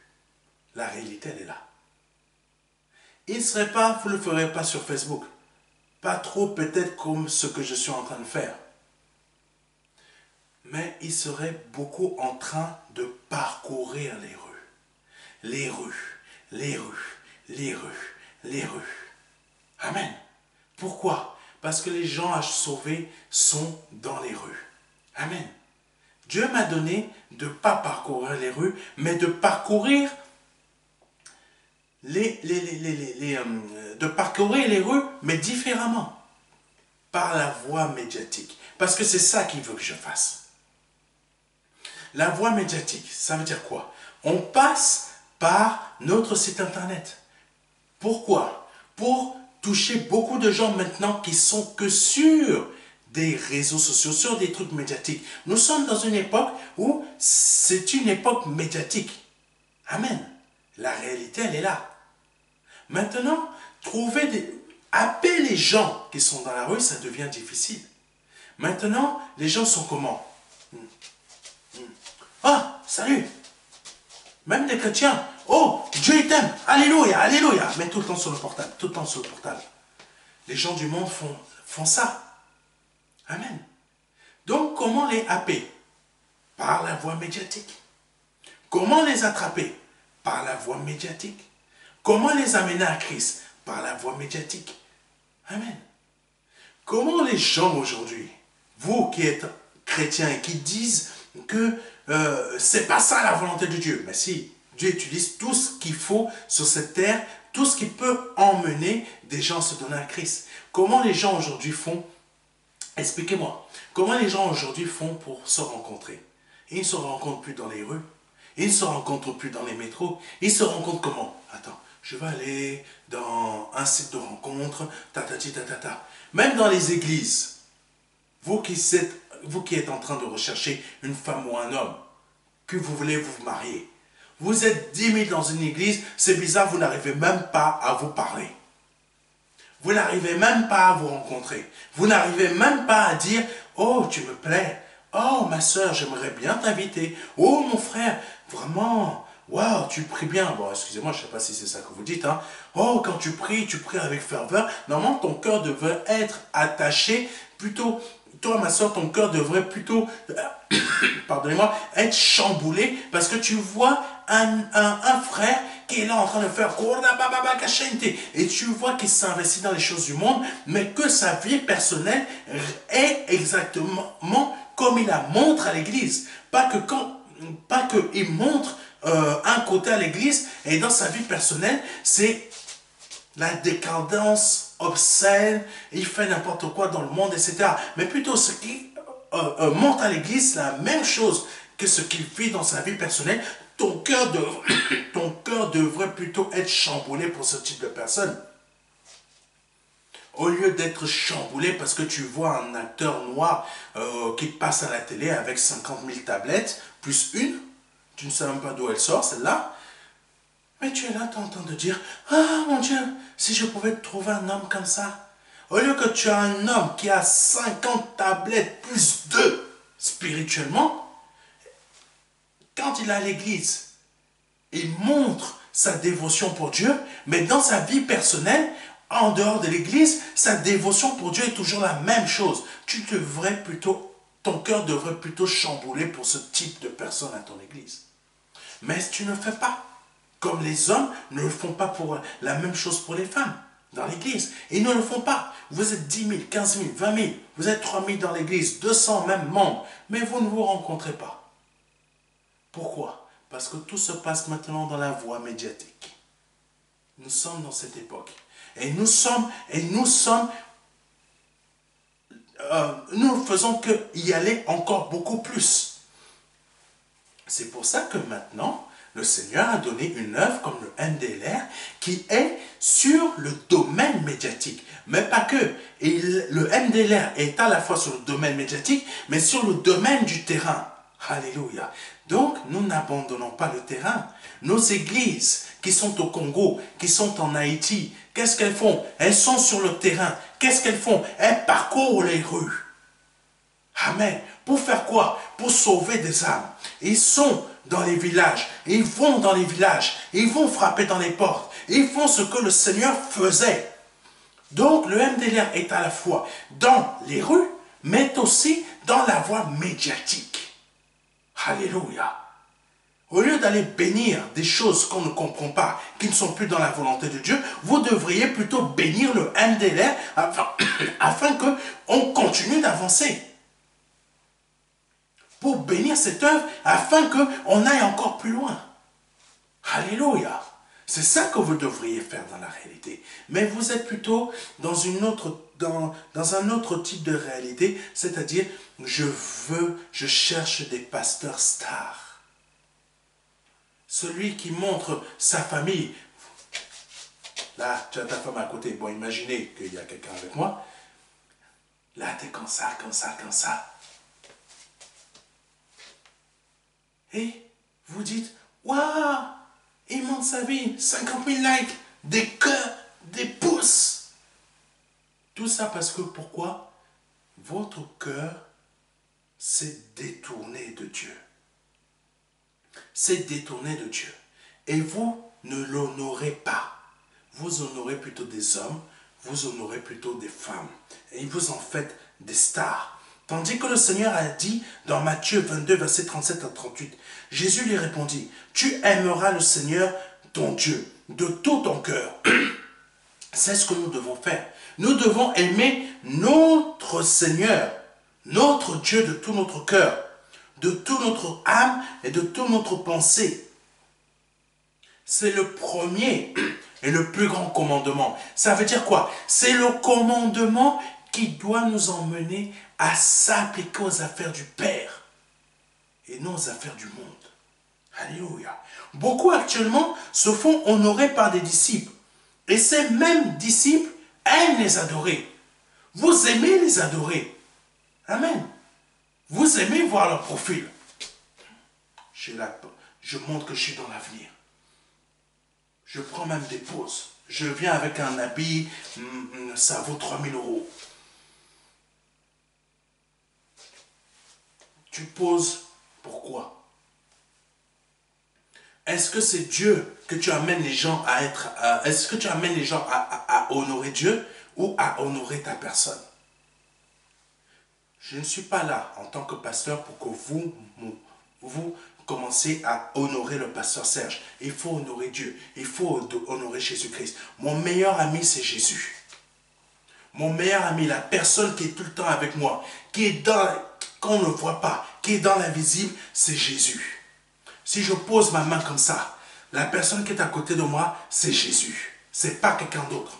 [SPEAKER 1] La réalité, elle est là. Il ne serait pas, vous ne le ferez pas sur Facebook. Pas trop peut-être comme ce que je suis en train de faire. Mais il serait beaucoup en train de parcourir les rues. Les rues, les rues, les rues, les rues. Amen. Pourquoi? Parce que les gens à sauver sont dans les rues. Amen. Dieu m'a donné de ne pas parcourir les rues, mais de parcourir de parcourir les rues, mais différemment. Par la voie médiatique. Parce que c'est ça qu'il veut que je fasse. La voie médiatique, ça veut dire quoi? On passe par notre site internet. Pourquoi? Pour toucher beaucoup de gens maintenant qui sont que sur des réseaux sociaux, sur des trucs médiatiques. Nous sommes dans une époque où c'est une époque médiatique. Amen. La réalité, elle est là. Maintenant, happer les gens qui sont dans la rue, ça devient difficile. Maintenant, les gens sont comment? Ah, salut! Même les chrétiens. Oh, Dieu t'aime. Alléluia, alléluia. Mais tout le temps sur le portable, tout le temps sur le portable. Les gens du monde font ça. Amen. Donc, comment les happer? Par la voie médiatique. Comment les attraper? Par la voie médiatique. Comment les amener à Christ? Par la voie médiatique. Amen. Comment les gens aujourd'hui, vous qui êtes chrétiens et qui disent que c'est pas ça la volonté de Dieu, mais si, Dieu utilise tout ce qu'il faut sur cette terre, tout ce qui peut emmener des gens à se donner à Christ. Comment les gens aujourd'hui font? Expliquez-moi. Comment les gens aujourd'hui font pour se rencontrer? Ils ne se rencontrent plus dans les rues. Ils ne se rencontrent plus dans les métros. Ils se rencontrent comment? Attends, je vais aller dans un site de rencontre, tatati tatata. Même dans les églises, vous qui êtes en train de rechercher une femme ou un homme, que vous voulez vous marier, vous êtes 10 000 dans une église, c'est bizarre, vous n'arrivez même pas à vous parler. Vous n'arrivez même pas à vous rencontrer. Vous n'arrivez même pas à dire « Oh, tu me plais. Oh, ma soeur, j'aimerais bien t'inviter. Oh, mon frère, vraiment, waouh, tu pries bien. » Bon, excusez-moi, je ne sais pas si c'est ça que vous dites. Hein. Oh, quand tu pries avec ferveur. Normalement, ton cœur devrait être attaché plutôt... Toi, ma soeur, ton cœur devrait plutôt, pardonnez-moi, être chamboulé parce que tu vois un frère qui est là en train de faire et tu vois qu'il s'investit dans les choses du monde, mais que sa vie personnelle est exactement comme il la montre à l'église. Pas qu'il montre un côté à l'église et dans sa vie personnelle, c'est la décadence obscène, il fait n'importe quoi dans le monde, etc. Mais plutôt ce qui monte à l'église, c'est la même chose que ce qu'il vit dans sa vie personnelle. Ton cœur devrait plutôt être chamboulé pour ce type de personne. Au lieu d'être chamboulé parce que tu vois un acteur noir qui passe à la télé avec 50 000 tablettes, plus une, tu ne sais même pas d'où elle sort, celle-là. Mais tu es là, tu es en train de dire, ah mon Dieu, si je pouvais trouver un homme comme ça. Au lieu que tu as un homme qui a 50 tablettes plus 2 spirituellement, quand il est à l'église, il montre sa dévotion pour Dieu, mais dans sa vie personnelle, en dehors de l'église, sa dévotion pour Dieu est toujours la même chose. Ton cœur devrait plutôt chambouler pour ce type de personne à ton église. Mais tu ne fais pas. Comme les hommes ne le font pas pour la même chose pour les femmes dans l'église. Ils ne le font pas. Vous êtes 10 000, 15 000, 20 000, vous êtes 3 000 dans l'église, 200 même membres, mais vous ne vous rencontrez pas. Pourquoi? Parce que tout se passe maintenant dans la voie médiatique. Nous sommes dans cette époque. Et nous ne faisons que y aller encore beaucoup plus. C'est pour ça que maintenant, le Seigneur a donné une œuvre comme le MDLR qui est sur le domaine médiatique. Mais pas que. Et le MDLR est à la fois sur le domaine médiatique, mais sur le domaine du terrain. Alléluia. Donc, nous n'abandonnons pas le terrain. Nos églises qui sont au Congo, qui sont en Haïti, qu'est-ce qu'elles font? Elles sont sur le terrain. Qu'est-ce qu'elles font? Elles parcourent les rues. Amen. Pour faire quoi? Pour sauver des âmes. Ils sont dans les villages. Ils vont dans les villages. Ils vont frapper dans les portes. Ils font ce que le Seigneur faisait. Donc le MDLR est à la fois dans les rues, mais aussi dans la voie médiatique. Alléluia. Au lieu d'aller bénir des choses qu'on ne comprend pas, qui ne sont plus dans la volonté de Dieu, vous devriez plutôt bénir le MDLR afin qu'on continue d'avancer. Pour bénir cette œuvre afin qu'on aille encore plus loin. Alléluia. C'est ça que vous devriez faire dans la réalité. Mais vous êtes plutôt dans un autre type de réalité, c'est-à-dire je cherche des pasteurs stars. Celui qui montre sa famille. Là, tu as ta femme à côté. Bon, imaginez qu'il y a quelqu'un avec moi. Là, tu es comme ça, comme ça, comme ça. Et vous dites, waouh, il monte sa vie, 50 000 likes, des cœurs, des pouces. Tout ça parce que pourquoi? Votre cœur s'est détourné de Dieu. C'est détourné de Dieu. Et vous ne l'honorez pas. Vous honorez plutôt des hommes, vous honorez plutôt des femmes. Et vous en faites des stars. Tandis que le Seigneur a dit dans Matthieu 22, versets 37 à 38, Jésus lui répondit, tu aimeras le Seigneur, ton Dieu, de tout ton cœur. C'est ce que nous devons faire. Nous devons aimer notre Seigneur, notre Dieu de tout notre cœur, de toute notre âme et de toute notre pensée. C'est le premier et le plus grand commandement. Ça veut dire quoi? C'est le commandement qui doit nous emmener à s'appliquer aux affaires du Père et non aux affaires du monde. Alléluia. Beaucoup actuellement se font honorer par des disciples. Et ces mêmes disciples aiment les adorer. Vous aimez les adorer. Amen. Vous aimez voir leur profil. Je montre que je suis dans l'avenir. Je prends même des pauses. Je viens avec un habit, ça vaut 3 000 €. Tu poses pourquoi? Est-ce que c'est Dieu que tu amènes les gens à être... Est-ce que tu amènes les gens à honorer Dieu ou à honorer ta personne? Je ne suis pas là en tant que pasteur pour que vous commencez à honorer le pasteur Serge. Il faut honorer Dieu. Il faut honorer Jésus-Christ. Mon meilleur ami, c'est Jésus. Mon meilleur ami, la personne qui est tout le temps avec moi, qui est qu'on ne voit pas, qui est dans l'invisible, c'est Jésus. Si je pose ma main comme ça, la personne qui est à côté de moi, c'est Jésus. C'est pas quelqu'un d'autre.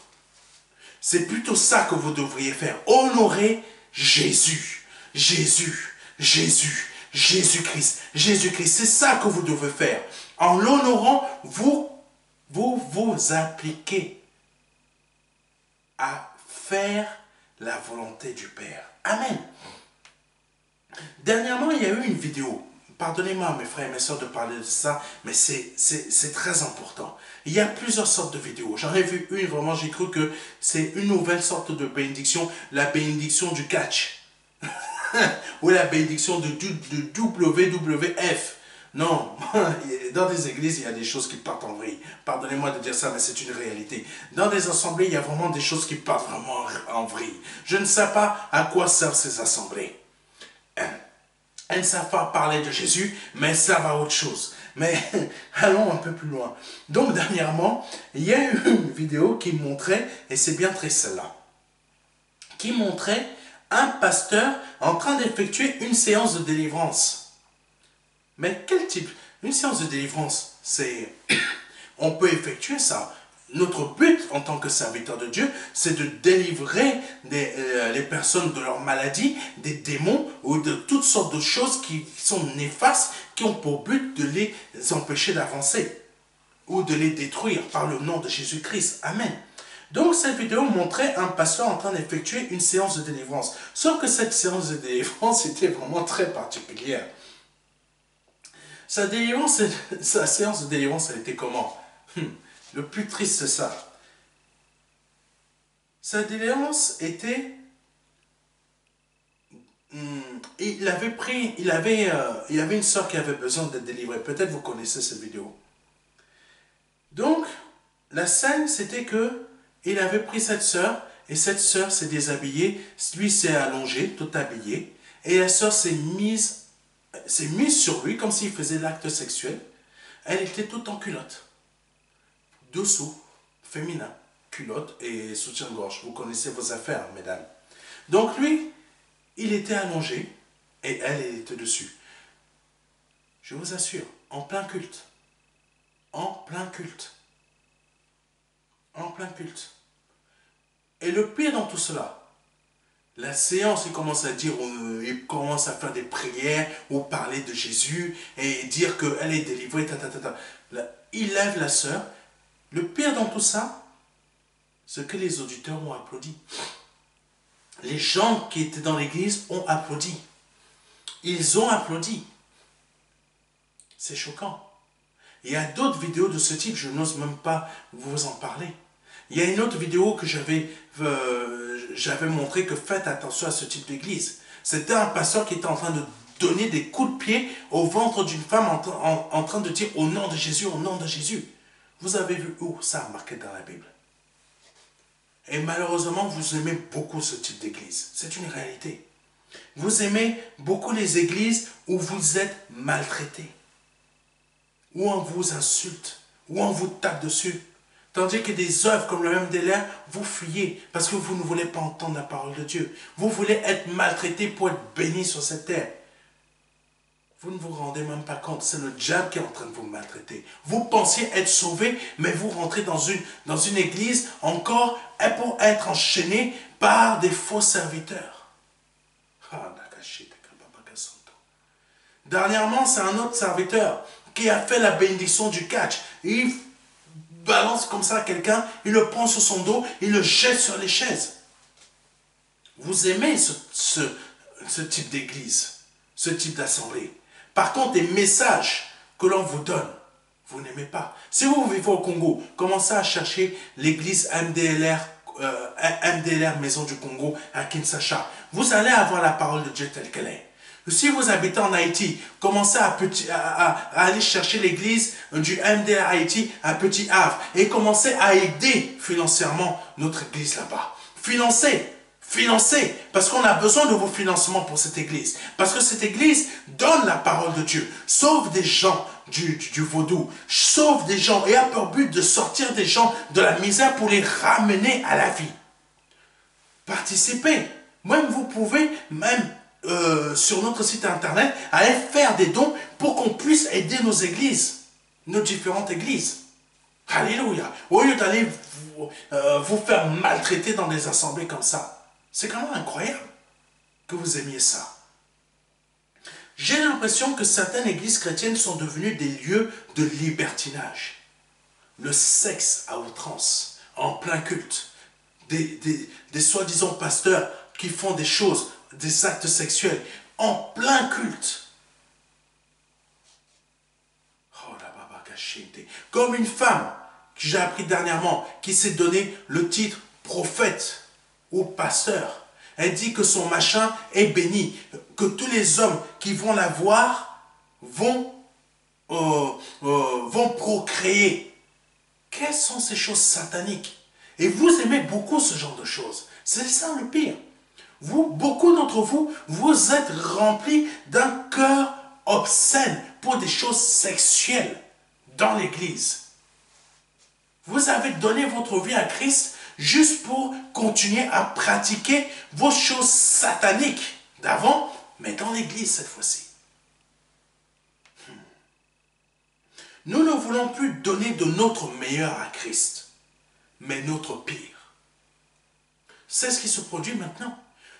[SPEAKER 1] C'est plutôt ça que vous devriez faire. Honorer Jésus. Jésus. Jésus. Jésus-Christ. Jésus-Christ. C'est ça que vous devez faire. En l'honorant, vous appliquez à faire la volonté du Père. Amen. Dernièrement, il y a eu une vidéo pardonnez-moi mes frères et mes sœurs de parler de ça, mais c'est très important. Il y a plusieurs sortes de vidéos. J'en ai vu une, vraiment j'ai cru que c'est une nouvelle sorte de bénédiction, la bénédiction du catch. Ou la bénédiction de WWF. Non, dans des églises, il y a des choses qui partent en vrille. Pardonnez-moi de dire ça, mais c'est une réalité. Dans des assemblées, il y a vraiment des choses qui partent vraiment en vrille. Je ne sais pas à quoi servent ces assemblées. Elles ne savent pas parler de Jésus, mais ça va à autre chose. Mais allons un peu plus loin. Donc dernièrement, il y a eu une vidéo qui montrait, et c'est bien triste celle-là, qui montrait un pasteur en train d'effectuer une séance de délivrance. Mais quel type? Une séance de délivrance, c'est... On peut effectuer ça. Notre but en tant que serviteur de Dieu, c'est de délivrer les personnes de leur maladie, des démons ou de toutes sortes de choses qui sont néfastes, qui ont pour but de les empêcher d'avancer ou de les détruire par le nom de Jésus-Christ. Amen. Donc cette vidéo montrait un pasteur en train d'effectuer une séance de délivrance. Sauf que cette séance de délivrance était vraiment très particulière. Sa séance de délivrance, elle était comment? Le plus triste, c'est ça. Sa délivrance était... il y avait une sœur qui avait besoin d'être délivrée. Peut-être vous connaissez cette vidéo. Donc, la scène, c'était que il avait pris cette sœur, et cette sœur s'est déshabillée. Lui s'est allongé, tout habillé. Et la sœur s'est mise sur lui, comme s'il faisait l'acte sexuel. Elle était toute en culotte. Dessous, féminin, culotte et soutien-gorge. Vous connaissez vos affaires, mesdames. Donc lui, il était allongé et elle était dessus. Je vous assure, en plein culte. En plein culte. En plein culte. Et le pire dans tout cela, la séance, il commence à dire, il commence à faire des prières ou parler de Jésus et dire qu'elle est délivrée, Il lève la sœur. Le pire dans tout ça, c'est que les auditeurs ont applaudi. Les gens qui étaient dans l'église ont applaudi. Ils ont applaudi. C'est choquant. Il y a d'autres vidéos de ce type, je n'ose même pas vous en parler. Il y a une autre vidéo que j'avais montré que faites attention à ce type d'église. C'était un pasteur qui était en train de donner des coups de pied au ventre d'une femme en train de dire au nom de Jésus, au nom de Jésus. Vous avez vu où ça marqué dans la Bible? Et malheureusement, vous aimez beaucoup ce type d'église. C'est une réalité. Vous aimez beaucoup les églises où vous êtes maltraités, où on vous insulte, où on vous tape dessus. Tandis que des œuvres comme le MDLR, vous fuyez parce que vous ne voulez pas entendre la parole de Dieu. Vous voulez être maltraité pour être béni sur cette terre. Vous ne vous rendez même pas compte, c'est le diable qui est en train de vous maltraiter. Vous pensiez être sauvé, mais vous rentrez dans une église encore pour être enchaîné par des faux serviteurs. Dernièrement, c'est un autre serviteur qui a fait la bénédiction du catch. Il balance comme ça quelqu'un, il le prend sur son dos, il le jette sur les chaises. Vous aimez ce type d'église, ce type d'assemblée. Par contre, les messages que l'on vous donne, vous n'aimez pas. Si vous vivez au Congo, commencez à chercher l'église MDLR Maison du Congo à Kinshasa. Vous allez avoir la parole de Dieu telle qu'elle est. Si vous habitez en Haïti, commencez à aller chercher l'église du MDLR Haïti à Petit Havre et commencez à aider financièrement notre église là-bas. Financez, parce qu'on a besoin de vos financements pour cette église. Parce que cette église donne la parole de Dieu, sauve des gens du vaudou, sauve des gens et a pour but de sortir des gens de la misère pour les ramener à la vie. Participez. Même vous pouvez, sur notre site internet, aller faire des dons pour qu'on puisse aider nos églises, nos différentes églises. Alléluia. Au lieu d'aller vous faire maltraiter dans des assemblées comme ça. C'est quand même incroyable que vous aimiez ça. J'ai l'impression que certaines églises chrétiennes sont devenues des lieux de libertinage. Le sexe à outrance, en plein culte. Des soi-disant pasteurs qui font des choses, des actes sexuels, en plein culte. Comme une femme que j'ai appris dernièrement, qui s'est donné le titre prophète ou pasteur. Elle dit que son machin est béni, que tous les hommes qui vont la voir vont procréer. Quelles sont ces choses sataniques? Et vous aimez beaucoup ce genre de choses. C'est ça le pire. Beaucoup d'entre vous, vous êtes remplis d'un cœur obscène pour des choses sexuelles dans l'église. Vous avez donné votre vie à Christ juste pour continuer à pratiquer vos choses sataniques d'avant, mais dans l'église cette fois-ci. Nous ne voulons plus donner de notre meilleur à Christ, mais notre pire. C'est ce qui se produit maintenant.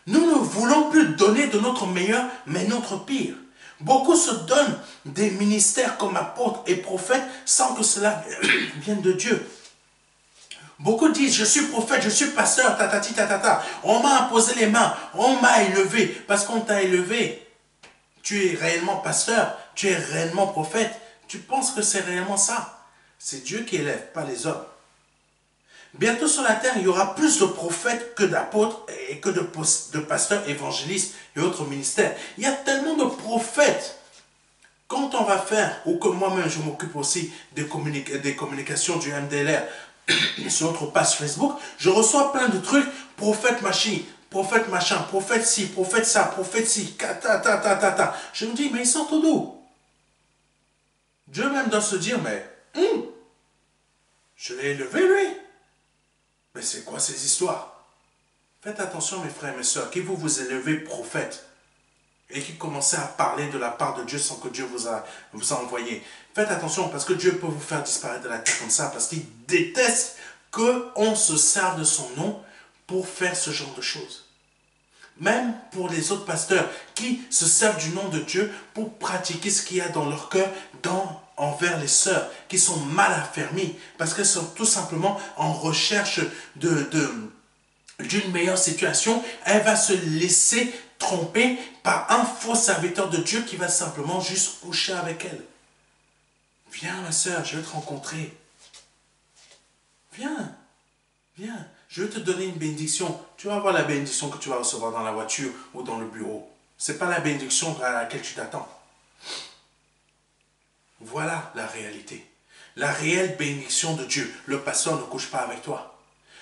[SPEAKER 1] Nous ne voulons plus donner de notre meilleur, mais notre pire. Beaucoup se donnent des ministères comme apôtres et prophètes sans que cela vienne de Dieu. Beaucoup disent, je suis prophète, je suis pasteur, tatati tatata. On m'a imposé les mains, on m'a élevé. Parce qu'on t'a élevé, tu es réellement pasteur, tu es réellement prophète. Tu penses que c'est réellement ça. C'est Dieu qui élève, pas les hommes. Bientôt sur la terre, il y aura plus de prophètes que d'apôtres et que de pasteurs, évangélistes et autres ministères. Il y a tellement de prophètes. Quand on va faire, ou que moi-même je m'occupe aussi des communications du MDLR sur notre page Facebook, je reçois plein de trucs, prophète machin, prophète ci, prophète ça, prophète ci, ta. Je me dis, mais ils sortent d'où? Dieu même doit se dire, mais je l'ai élevé lui. Mais c'est quoi ces histoires? Faites attention mes frères et mes sœurs, qui vous élevez prophète et qui commencez à parler de la part de Dieu sans que Dieu vous a envoyé. Faites attention parce que Dieu peut vous faire disparaître de la terre comme ça parce qu'il déteste qu'on se serve de son nom pour faire ce genre de choses. Même pour les autres pasteurs qui se servent du nom de Dieu pour pratiquer ce qu'il y a dans leur cœur envers les sœurs qui sont mal affermies parce qu'elles sont tout simplement en recherche d'une meilleure situation. Elle va se laisser tromper par un faux serviteur de Dieu qui va simplement juste coucher avec elle. Viens ma sœur, je vais te rencontrer. Viens. Je vais te donner une bénédiction. Tu vas voir la bénédiction que tu vas recevoir dans la voiture ou dans le bureau. Ce n'est pas la bénédiction à laquelle tu t'attends. Voilà la réalité. La réelle bénédiction de Dieu. Le pasteur ne couche pas avec toi.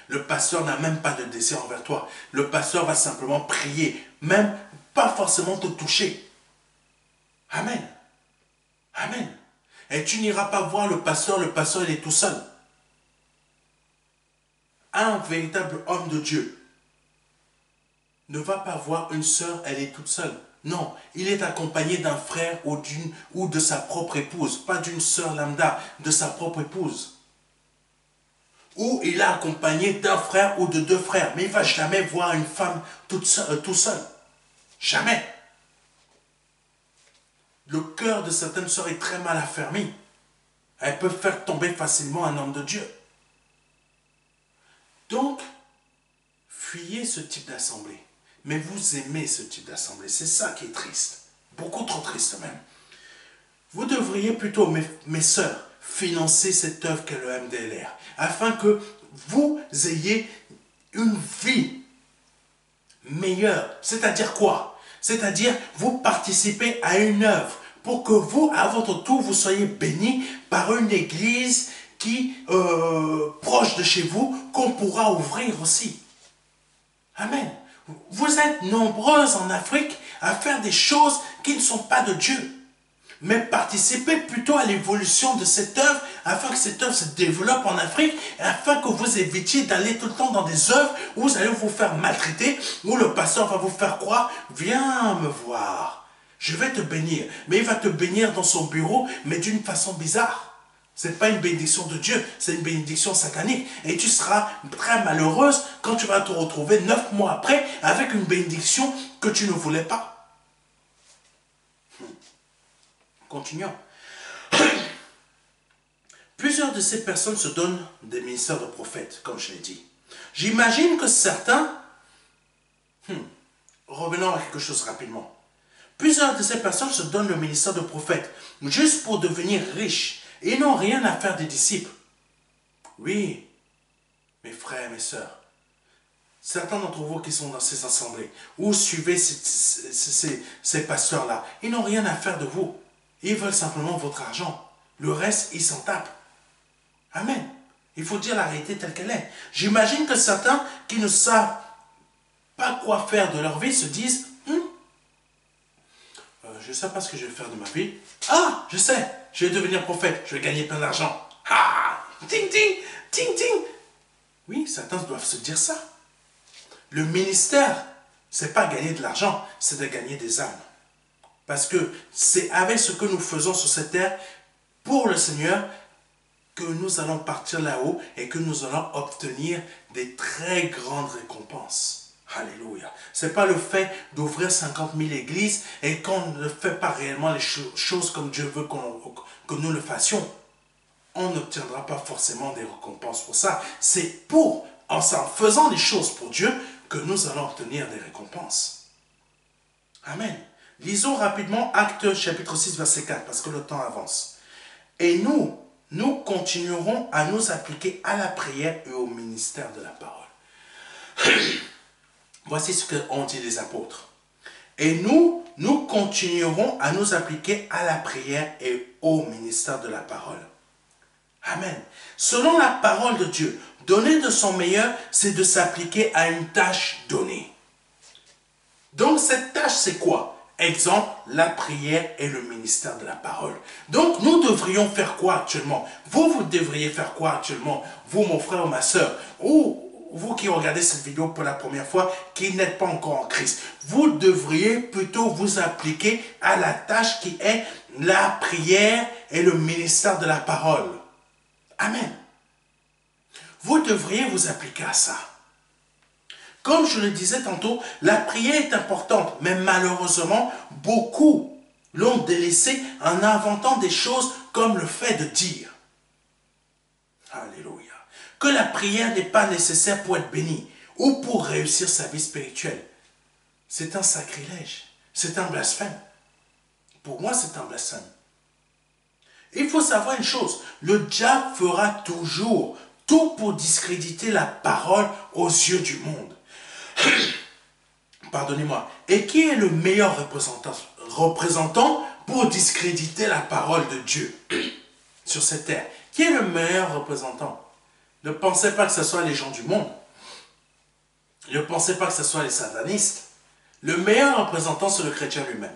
[SPEAKER 1] Le pasteur n'a même pas de désir envers toi. Le pasteur va simplement prier, même pas forcément te toucher. Amen. Amen. Et tu n'iras pas voir le pasteur il est tout seul. Un véritable homme de Dieu ne va pas voir une sœur, elle est toute seule. Non, il est accompagné d'un frère ou de sa propre épouse, pas d'une sœur lambda, de sa propre épouse. Ou il est accompagné d'un frère ou de deux frères, mais il ne va jamais voir une femme tout seul. Jamais. Le cœur de certaines sœurs est très mal affermi. Elles peuvent faire tomber facilement un homme de Dieu. Donc, fuyez ce type d'assemblée. Mais vous aimez ce type d'assemblée. C'est ça qui est triste. Beaucoup trop triste même. Vous devriez plutôt, mes sœurs, financer cette œuvre qu'est le MDLR. Afin que vous ayez une vie meilleure. C'est-à-dire quoi? C'est-à-dire, vous participez à une œuvre pour que vous, à votre tour, vous soyez bénis par une église qui proche de chez vous, qu'on pourra ouvrir aussi. Amen. Vous êtes nombreuses en Afrique à faire des choses qui ne sont pas de Dieu. Mais participez plutôt à l'évolution de cette œuvre afin que cette œuvre se développe en Afrique et afin que vous évitiez d'aller tout le temps dans des œuvres où vous allez vous faire maltraiter, où le pasteur va vous faire croire, viens me voir, je vais te bénir. Mais il va te bénir dans son bureau, mais d'une façon bizarre. Ce n'est pas une bénédiction de Dieu, c'est une bénédiction satanique. Et tu seras très malheureuse quand tu vas te retrouver 9 mois après avec une bénédiction que tu ne voulais pas. Continuons. Plusieurs de ces personnes se donnent des ministères de prophètes, comme je l'ai dit. J'imagine que certains... Revenons à quelque chose rapidement. Plusieurs de ces personnes se donnent le ministère de prophète juste pour devenir riches Ils n'ont rien à faire des disciples. Oui, mes frères et mes sœurs, certains d'entre vous qui sont dans ces assemblées, ou suivez ces pasteurs-là, ils n'ont rien à faire de vous. Ils veulent simplement votre argent. Le reste, ils s'en tapent. Amen. Il faut dire la réalité telle qu'elle est. J'imagine que certains qui ne savent pas quoi faire de leur vie se disent je ne sais pas ce que je vais faire de ma vie. Ah, je sais, je vais devenir prophète, je vais gagner plein d'argent. Ah, ting, ting, ting, ting. Oui, certains doivent se dire ça. Le ministère, c'est pas gagner de l'argent, c'est de gagner des âmes. Parce que c'est avec ce que nous faisons sur cette terre pour le Seigneur que nous allons partir là-haut et que nous allons obtenir des très grandes récompenses. Alléluia. Ce n'est pas le fait d'ouvrir 50 000 églises et qu'on ne fait pas réellement les choses comme Dieu veut que nous le fassions. On n'obtiendra pas forcément des récompenses pour ça. C'est en faisant des choses pour Dieu que nous allons obtenir des récompenses. Amen. Lisons rapidement Actes chapitre 6 verset 4 parce que le temps avance. Et nous continuerons à nous appliquer à la prière et au ministère de la parole. Voici ce qu'ont dit les apôtres. Et nous continuerons à nous appliquer à la prière et au ministère de la parole. Amen. Selon la parole de Dieu, donner de son meilleur, c'est de s'appliquer à une tâche donnée. Donc cette tâche, c'est quoi? Exemple, la prière et le ministère de la parole. Donc nous devrions faire quoi actuellement? Vous devriez faire quoi actuellement? Vous, mon frère ou ma soeur, ou vous qui regardez cette vidéo pour la première fois, qui n'êtes pas encore en Christ, vous devriez plutôt vous appliquer à la tâche qui est la prière et le ministère de la parole. Amen. Vous devriez vous appliquer à ça. Comme je le disais tantôt, la prière est importante, mais malheureusement, beaucoup l'ont délaissée en inventant des choses comme le fait de dire. Alléluia. Que la prière n'est pas nécessaire pour être béni ou pour réussir sa vie spirituelle. C'est un sacrilège. C'est un blasphème. Pour moi, c'est un blasphème. Il faut savoir une chose, le diable fera toujours tout pour discréditer la parole aux yeux du monde. Pardonnez-moi. Et qui est le meilleur représentant pour discréditer la parole de Dieu sur cette terre? Qui est le meilleur représentant? Ne pensez pas que ce soit les gens du monde. Ne pensez pas que ce soit les satanistes. Le meilleur représentant, c'est le chrétien lui-même.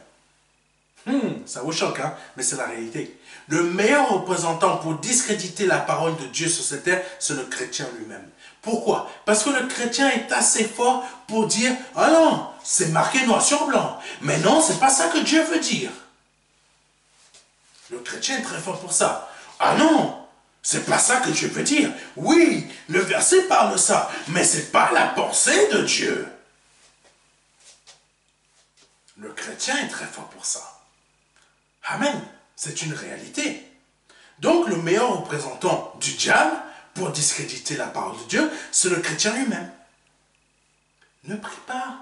[SPEAKER 1] Ça vous choque, hein? Mais c'est la réalité. Le meilleur représentant pour discréditer la parole de Dieu sur cette terre, c'est le chrétien lui-même. Pourquoi? Parce que le chrétien est assez fort pour dire « Ah non, c'est marqué noir sur blanc. Mais non, c'est pas ça que Dieu veut dire. » Le chrétien est très fort pour ça. « Ah non, c'est pas ça que Dieu veut dire. Oui, le verset parle de ça, mais c'est pas la pensée de Dieu. » Le chrétien est très fort pour ça. Amen. C'est une réalité. Donc, le meilleur représentant du diable pour discréditer la parole de Dieu, c'est le chrétien lui-même. Ne prie pas.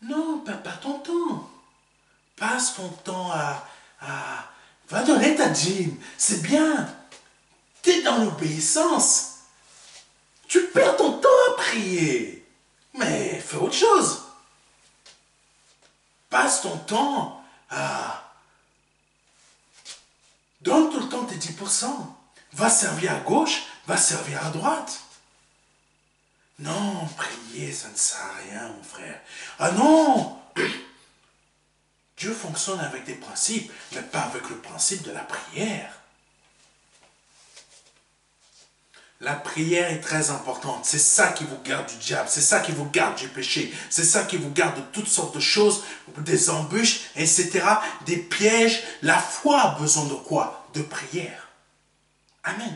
[SPEAKER 1] Non, perds pas ton temps. Passe ton temps va donner ta dîme. C'est bien. Tu es dans l'obéissance. Tu perds ton temps à prier. Mais fais autre chose. Passe ton temps donne tout le temps tes 10%. Va servir à gauche, va servir à droite. Non, prier, ça ne sert à rien, mon frère. Ah non! Dieu fonctionne avec des principes, mais pas avec le principe de la prière. La prière est très importante. C'est ça qui vous garde du diable. C'est ça qui vous garde du péché. C'est ça qui vous garde de toutes sortes de choses, des embûches, etc. Des pièges. La foi a besoin de quoi? De prière. Amen.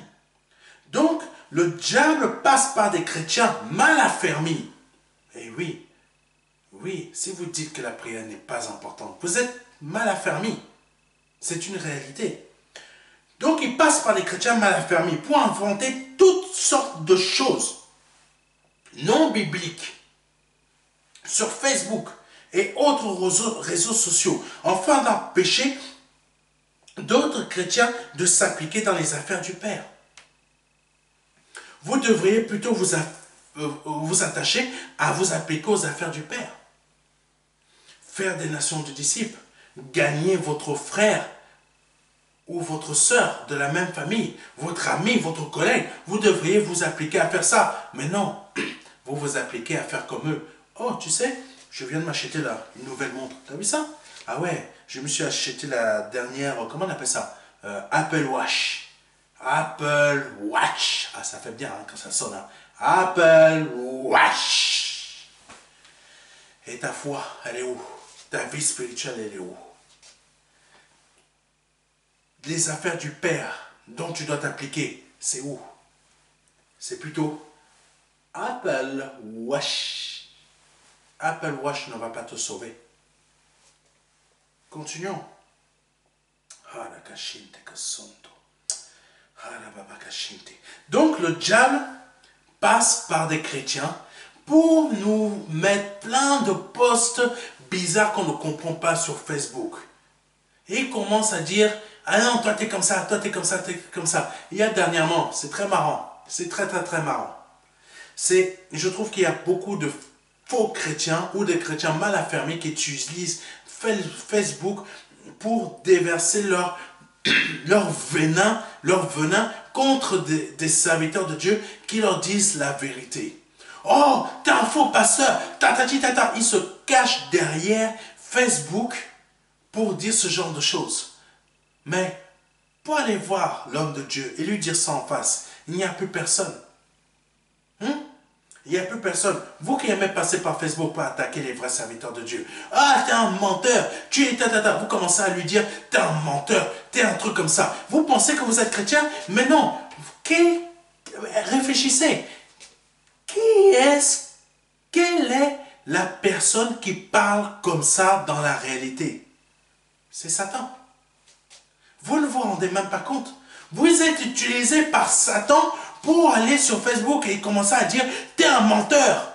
[SPEAKER 1] Donc, le diable passe par des chrétiens mal affermis. Et oui, si vous dites que la prière n'est pas importante, vous êtes mal affermis. C'est une réalité. Donc, il passe par des chrétiens mal affermis pour inventer toutes sortes de choses non bibliques sur Facebook et autres réseaux sociaux, afin d'empêcher d'autres chrétiens de s'appliquer dans les affaires du Père. Vous devriez plutôt vous attacher à vous appliquer aux affaires du Père. Faire des nations de disciples, gagner votre frère ou votre sœur de la même famille, votre ami, votre collègue, vous devriez vous appliquer à faire ça. Mais non, vous vous appliquez à faire comme eux. Oh, tu sais, je viens de m'acheter là une nouvelle montre. T'as vu ça? Ah ouais, je me suis acheté la dernière, comment on appelle ça? Apple Watch. Apple Watch. Ah, ça fait bien hein, quand ça sonne. Hein. Apple Watch. Et ta foi, elle est où? Ta vie spirituelle, elle est où? Les affaires du Père dont tu dois t'appliquer, c'est où? C'est plutôt Apple Watch. Apple Watch ne va pas te sauver. Continuons. Donc le diable passe par des chrétiens pour nous mettre plein de posts bizarres qu'on ne comprend pas sur Facebook. Et il commence à dire, ah non, toi t'es comme ça, toi t'es comme ça, t'es comme ça. Il y a dernièrement, c'est très marrant, c'est très marrant. Je trouve qu'il y a beaucoup de faux chrétiens ou des chrétiens mal affermés qui utilisent Facebook pour déverser leur venin contre des serviteurs de Dieu qui leur disent la vérité. Oh, t'es un faux pasteur, tata. Ils se cachent derrière Facebook pour dire ce genre de choses. Mais pour aller voir l'homme de Dieu et lui dire ça en face, il n'y a plus personne. Il n'y a plus personne. Vous qui aimez passer par Facebook pour attaquer les vrais serviteurs de Dieu. Ah, t'es un menteur. Tu es tata. Vous commencez à lui dire, t'es un menteur. T'es un truc comme ça. Vous pensez que vous êtes chrétien? Mais non. Réfléchissez. Quelle est la personne qui parle comme ça dans la réalité? C'est Satan. Vous ne vous rendez même pas compte. Vous êtes utilisé par Satan pour aller sur Facebook et commencer à dire « T'es un menteur ».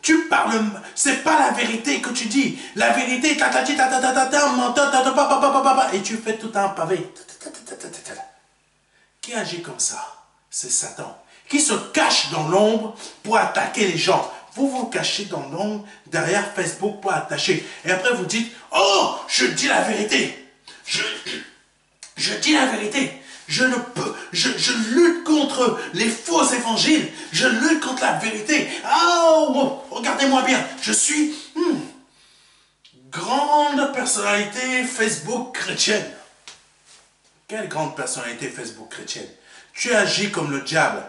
[SPEAKER 1] Tu parles, c'est pas la vérité que tu dis. La vérité, t'es un menteur, et tu fais tout un pavé. Qui agit comme ça? C'est Satan. Qui se cache dans l'ombre pour attaquer les gens. Vous vous cachez dans l'ombre derrière Facebook pour attacher. Et après vous dites « Oh, je dis la vérité. Je dis la vérité. Je lutte contre les faux évangiles. Je lutte contre la vérité. Oh, regardez-moi bien. Je suis grande personnalité Facebook chrétienne. Quelle grande personnalité Facebook chrétienne? Tu agis comme le diable.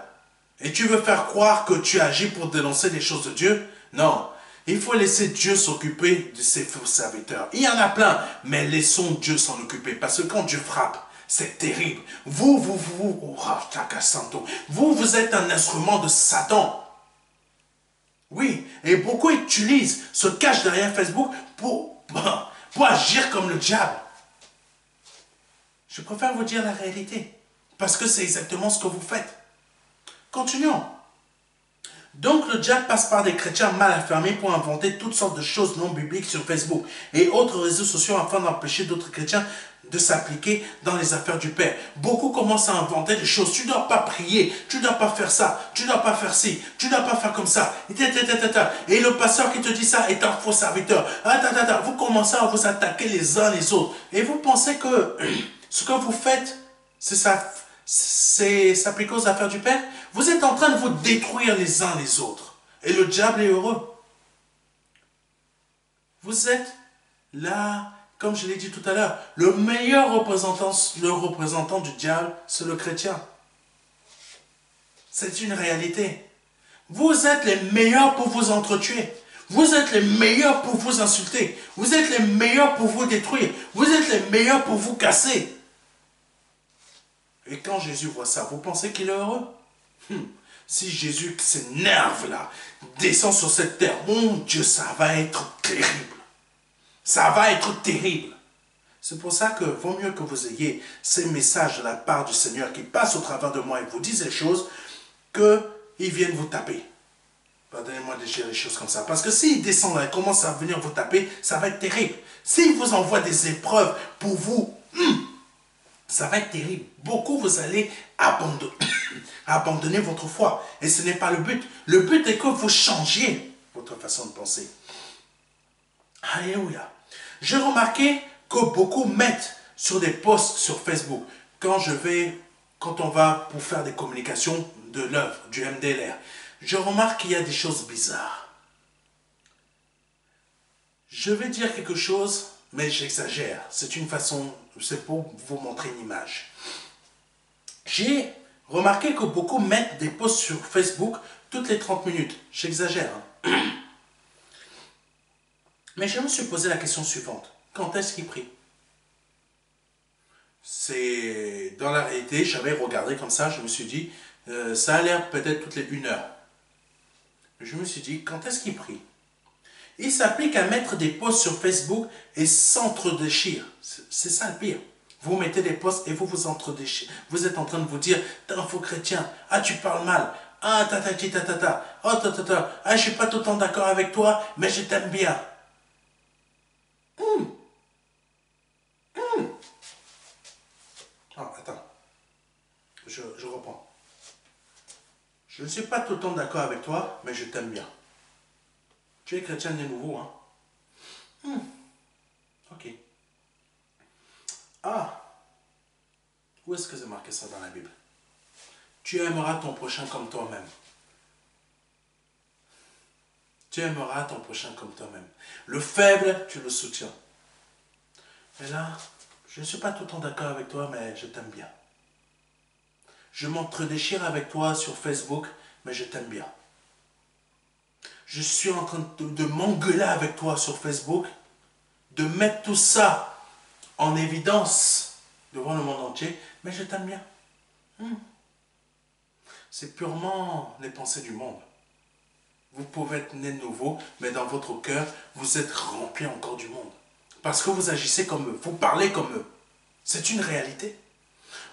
[SPEAKER 1] Et tu veux faire croire que tu agis pour dénoncer les choses de Dieu? Non. Il faut laisser Dieu s'occuper de ses faux serviteurs. Il y en a plein, mais laissons Dieu s'en occuper. Parce que quand Dieu frappe, c'est terrible. Vous êtes un instrument de Satan. Oui, et beaucoup utilisent, se cachent derrière Facebook pour agir comme le diable. Je préfère vous dire la réalité, parce que c'est exactement ce que vous faites. Continuons. Donc le diable passe par des chrétiens mal affermés pour inventer toutes sortes de choses non bibliques sur Facebook et autres réseaux sociaux afin d'empêcher d'autres chrétiens de s'appliquer dans les affaires du Père. Beaucoup commencent à inventer des choses. Tu ne dois pas prier, tu ne dois pas faire ça, tu ne dois pas faire ci, tu ne dois pas faire comme ça. Et le pasteur qui te dit ça est un faux serviteur. Vous commencez à vous attaquer les uns les autres. Et vous pensez que ce que vous faites, c'est ça. C'est s'appliquer aux affaires du Père. Vous êtes en train de vous détruire les uns les autres. Et le diable est heureux. Vous êtes là, comme je l'ai dit tout à l'heure, le meilleur représentant du diable, c'est le chrétien. C'est une réalité. Vous êtes les meilleurs pour vous entretuer. Vous êtes les meilleurs pour vous insulter. Vous êtes les meilleurs pour vous détruire. Vous êtes les meilleurs pour vous casser. Et quand Jésus voit ça, vous pensez qu'il est heureux? Si Jésus s'énerve là, descend sur cette terre, mon Dieu, ça va être terrible. Ça va être terrible. C'est pour ça que vaut mieux que vous ayez ces messages de la part du Seigneur qui passent au travers de moi et vous disent les choses, qu'ils viennent vous taper. Pardonnez-moi de dire les choses comme ça. Parce que s'il descend là et commence à venir vous taper, ça va être terrible. S'il vous envoie des épreuves pour vous Ça va être terrible. Beaucoup, vous allez abandonner, abandonner votre foi. Et ce n'est pas le but. Le but est que vous changiez votre façon de penser. Alléluia. J'ai remarqué que beaucoup mettent sur des posts sur Facebook, quand on va pour faire des communications de l'œuvre, du MDLR, je remarque qu'il y a des choses bizarres. Je vais dire quelque chose, mais j'exagère. C'est une façon, c'est pour vous montrer une image. J'ai remarqué que beaucoup mettent des posts sur Facebook toutes les 30 minutes. J'exagère, hein? Mais je me suis posé la question suivante. Quand est-ce qu'il prie? C'est dans la réalité, j'avais regardé comme ça, je me suis dit, ça a l'air peut-être toutes les 1 heure. Je me suis dit, quand est-ce qu'il prie? Il s'applique à mettre des posts sur Facebook et s'entre-déchire. C'est ça le pire. Vous mettez des posts et vous vous entre-déchirez. Vous êtes en train de vous dire, t'es un faux chrétien, ah tu parles mal, ah tatati tatata, oh tatata, ah je suis pas tout le temps d'accord avec toi, mais je t'aime bien. Ah, attends, je reprends. Je ne suis pas tout le temps d'accord avec toi, mais je t'aime bien. Tu es chrétien de nouveau, hein? Ok. Ah, où est-ce que c'est marqué ça dans la Bible? Tu aimeras ton prochain comme toi-même. Tu aimeras ton prochain comme toi-même. Le faible, tu le soutiens. Et là, je ne suis pas tout le temps d'accord avec toi, mais je t'aime bien. Je m'entre-déchire avec toi sur Facebook, mais je t'aime bien. Je suis en train de m'engueuler avec toi sur Facebook, de mettre tout ça en évidence devant le monde entier, mais je t'aime bien. C'est purement les pensées du monde. Vous pouvez être né de nouveau, mais dans votre cœur, vous êtes rempli encore du monde. Parce que vous agissez comme eux, vous parlez comme eux. C'est une réalité.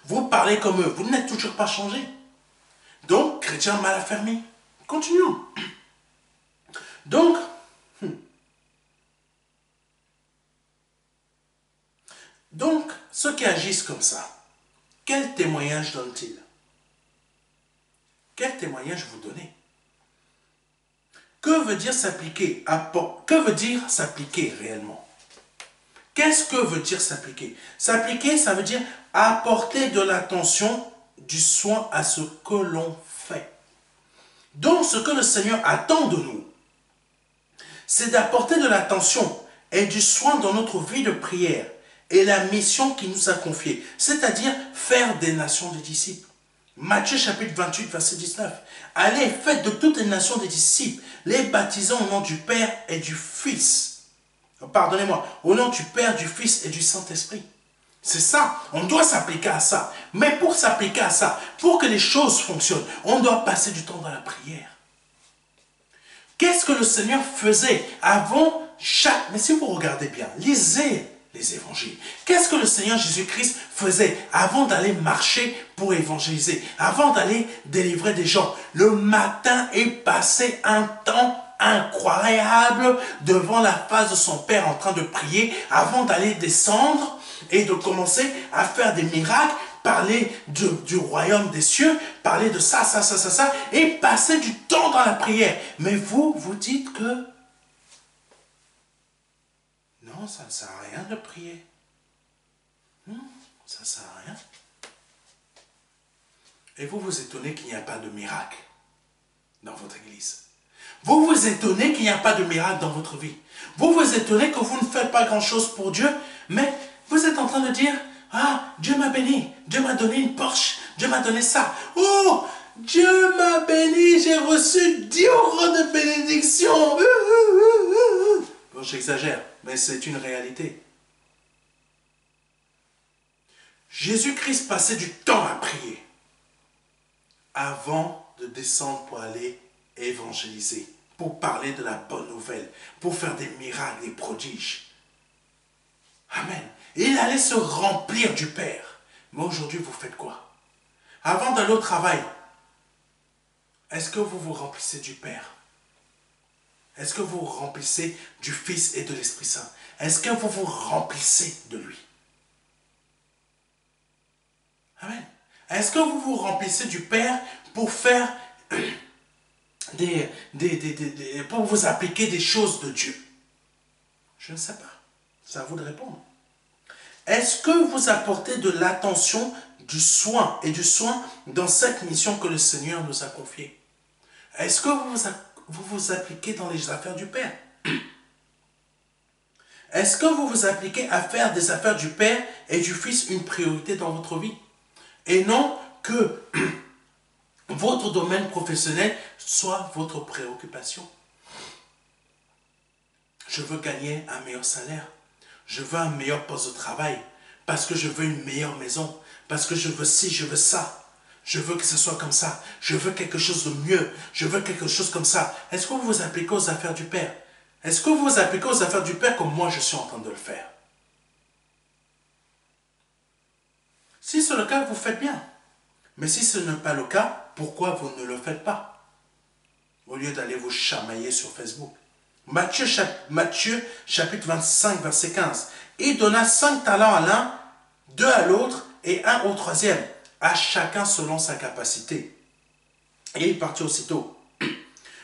[SPEAKER 1] Vous parlez comme eux, vous n'êtes toujours pas changé. Donc, chrétien mal affermi. Continuons. Donc, ceux qui agissent comme ça, quel témoignage donnent-ils? Quel témoignage vous donnez? Que veut dire s'appliquer? Que veut dire s'appliquer réellement? Qu'est-ce que veut dire s'appliquer? S'appliquer, ça veut dire apporter de l'attention, du soin à ce que l'on fait. Donc, ce que le Seigneur attend de nous, c'est d'apporter de l'attention et du soin dans notre vie de prière et la mission qu'il nous a confiée, c'est-à-dire faire des nations des disciples. Matthieu chapitre 28, verset 19. Allez, faites de toutes les nations des disciples, les baptisant au nom du Père et du Fils. Pardonnez-moi, au nom du Père, du Fils et du Saint-Esprit. C'est ça, on doit s'appliquer à ça. Mais pour s'appliquer à ça, pour que les choses fonctionnent, on doit passer du temps dans la prière. Qu'est-ce que le Seigneur faisait avant chaque... Mais si vous regardez bien, lisez les évangiles. Qu'est-ce que le Seigneur Jésus-Christ faisait avant d'aller marcher pour évangéliser, avant d'aller délivrer des gens? Le matin, il passait un temps incroyable devant la face de son Père en train de prier avant d'aller descendre et de commencer à faire des miracles, parler du royaume des cieux, parler de ça, et passer du temps dans la prière. Mais vous, vous dites que non, ça ne sert à rien de prier. Ça ne sert à rien. Et vous vous étonnez qu'il n'y a pas de miracle dans votre église. Vous vous étonnez qu'il n'y a pas de miracle dans votre vie. Vous vous étonnez que vous ne faites pas grand-chose pour Dieu, mais vous êtes en train de dire, ah, Dieu m'a béni, Dieu m'a donné une Porsche, Dieu m'a donné ça. Oh, Dieu m'a béni, j'ai reçu 10 euros de bénédiction. Bon, j'exagère, mais c'est une réalité. Jésus-Christ passait du temps à prier avant de descendre pour aller évangéliser, pour parler de la bonne nouvelle, pour faire des miracles, des prodiges. Amen. Et il allait se remplir du Père. Mais aujourd'hui, vous faites quoi? Avant d'aller au travail, est-ce que vous vous remplissez du Père? Est-ce que vous vous remplissez du Fils et de l'Esprit Saint? Est-ce que vous vous remplissez de lui? Est-ce que vous vous remplissez du Père pour faire pour vous appliquer des choses de Dieu? Je ne sais pas. C'est à vous de répondre. Est-ce que vous apportez de l'attention, du soin et du soin dans cette mission que le Seigneur nous a confiée? Est-ce que vous vous appliquez dans les affaires du Père? Est-ce que vous vous appliquez à faire des affaires du Père et du Fils une priorité dans votre vie? Et non que votre domaine professionnel soit votre préoccupation. Je veux gagner un meilleur salaire. Je veux un meilleur poste de travail. Parce que je veux une meilleure maison. Parce que je veux ci, je veux ça. Je veux que ce soit comme ça. Je veux quelque chose de mieux. Je veux quelque chose comme ça. Est-ce que vous vous appliquez aux affaires du Père? Est-ce que vous vous appliquez aux affaires du Père comme moi je suis en train de le faire? Si c'est le cas, vous faites bien. Mais si ce n'est pas le cas, pourquoi vous ne le faites pas? Au lieu d'aller vous chamailler sur Facebook. Matthieu chapitre 25, verset 15. Il donna 5 talents à l'un, 2 à l'autre et 1 au troisième, à chacun selon sa capacité. Et il partit aussitôt.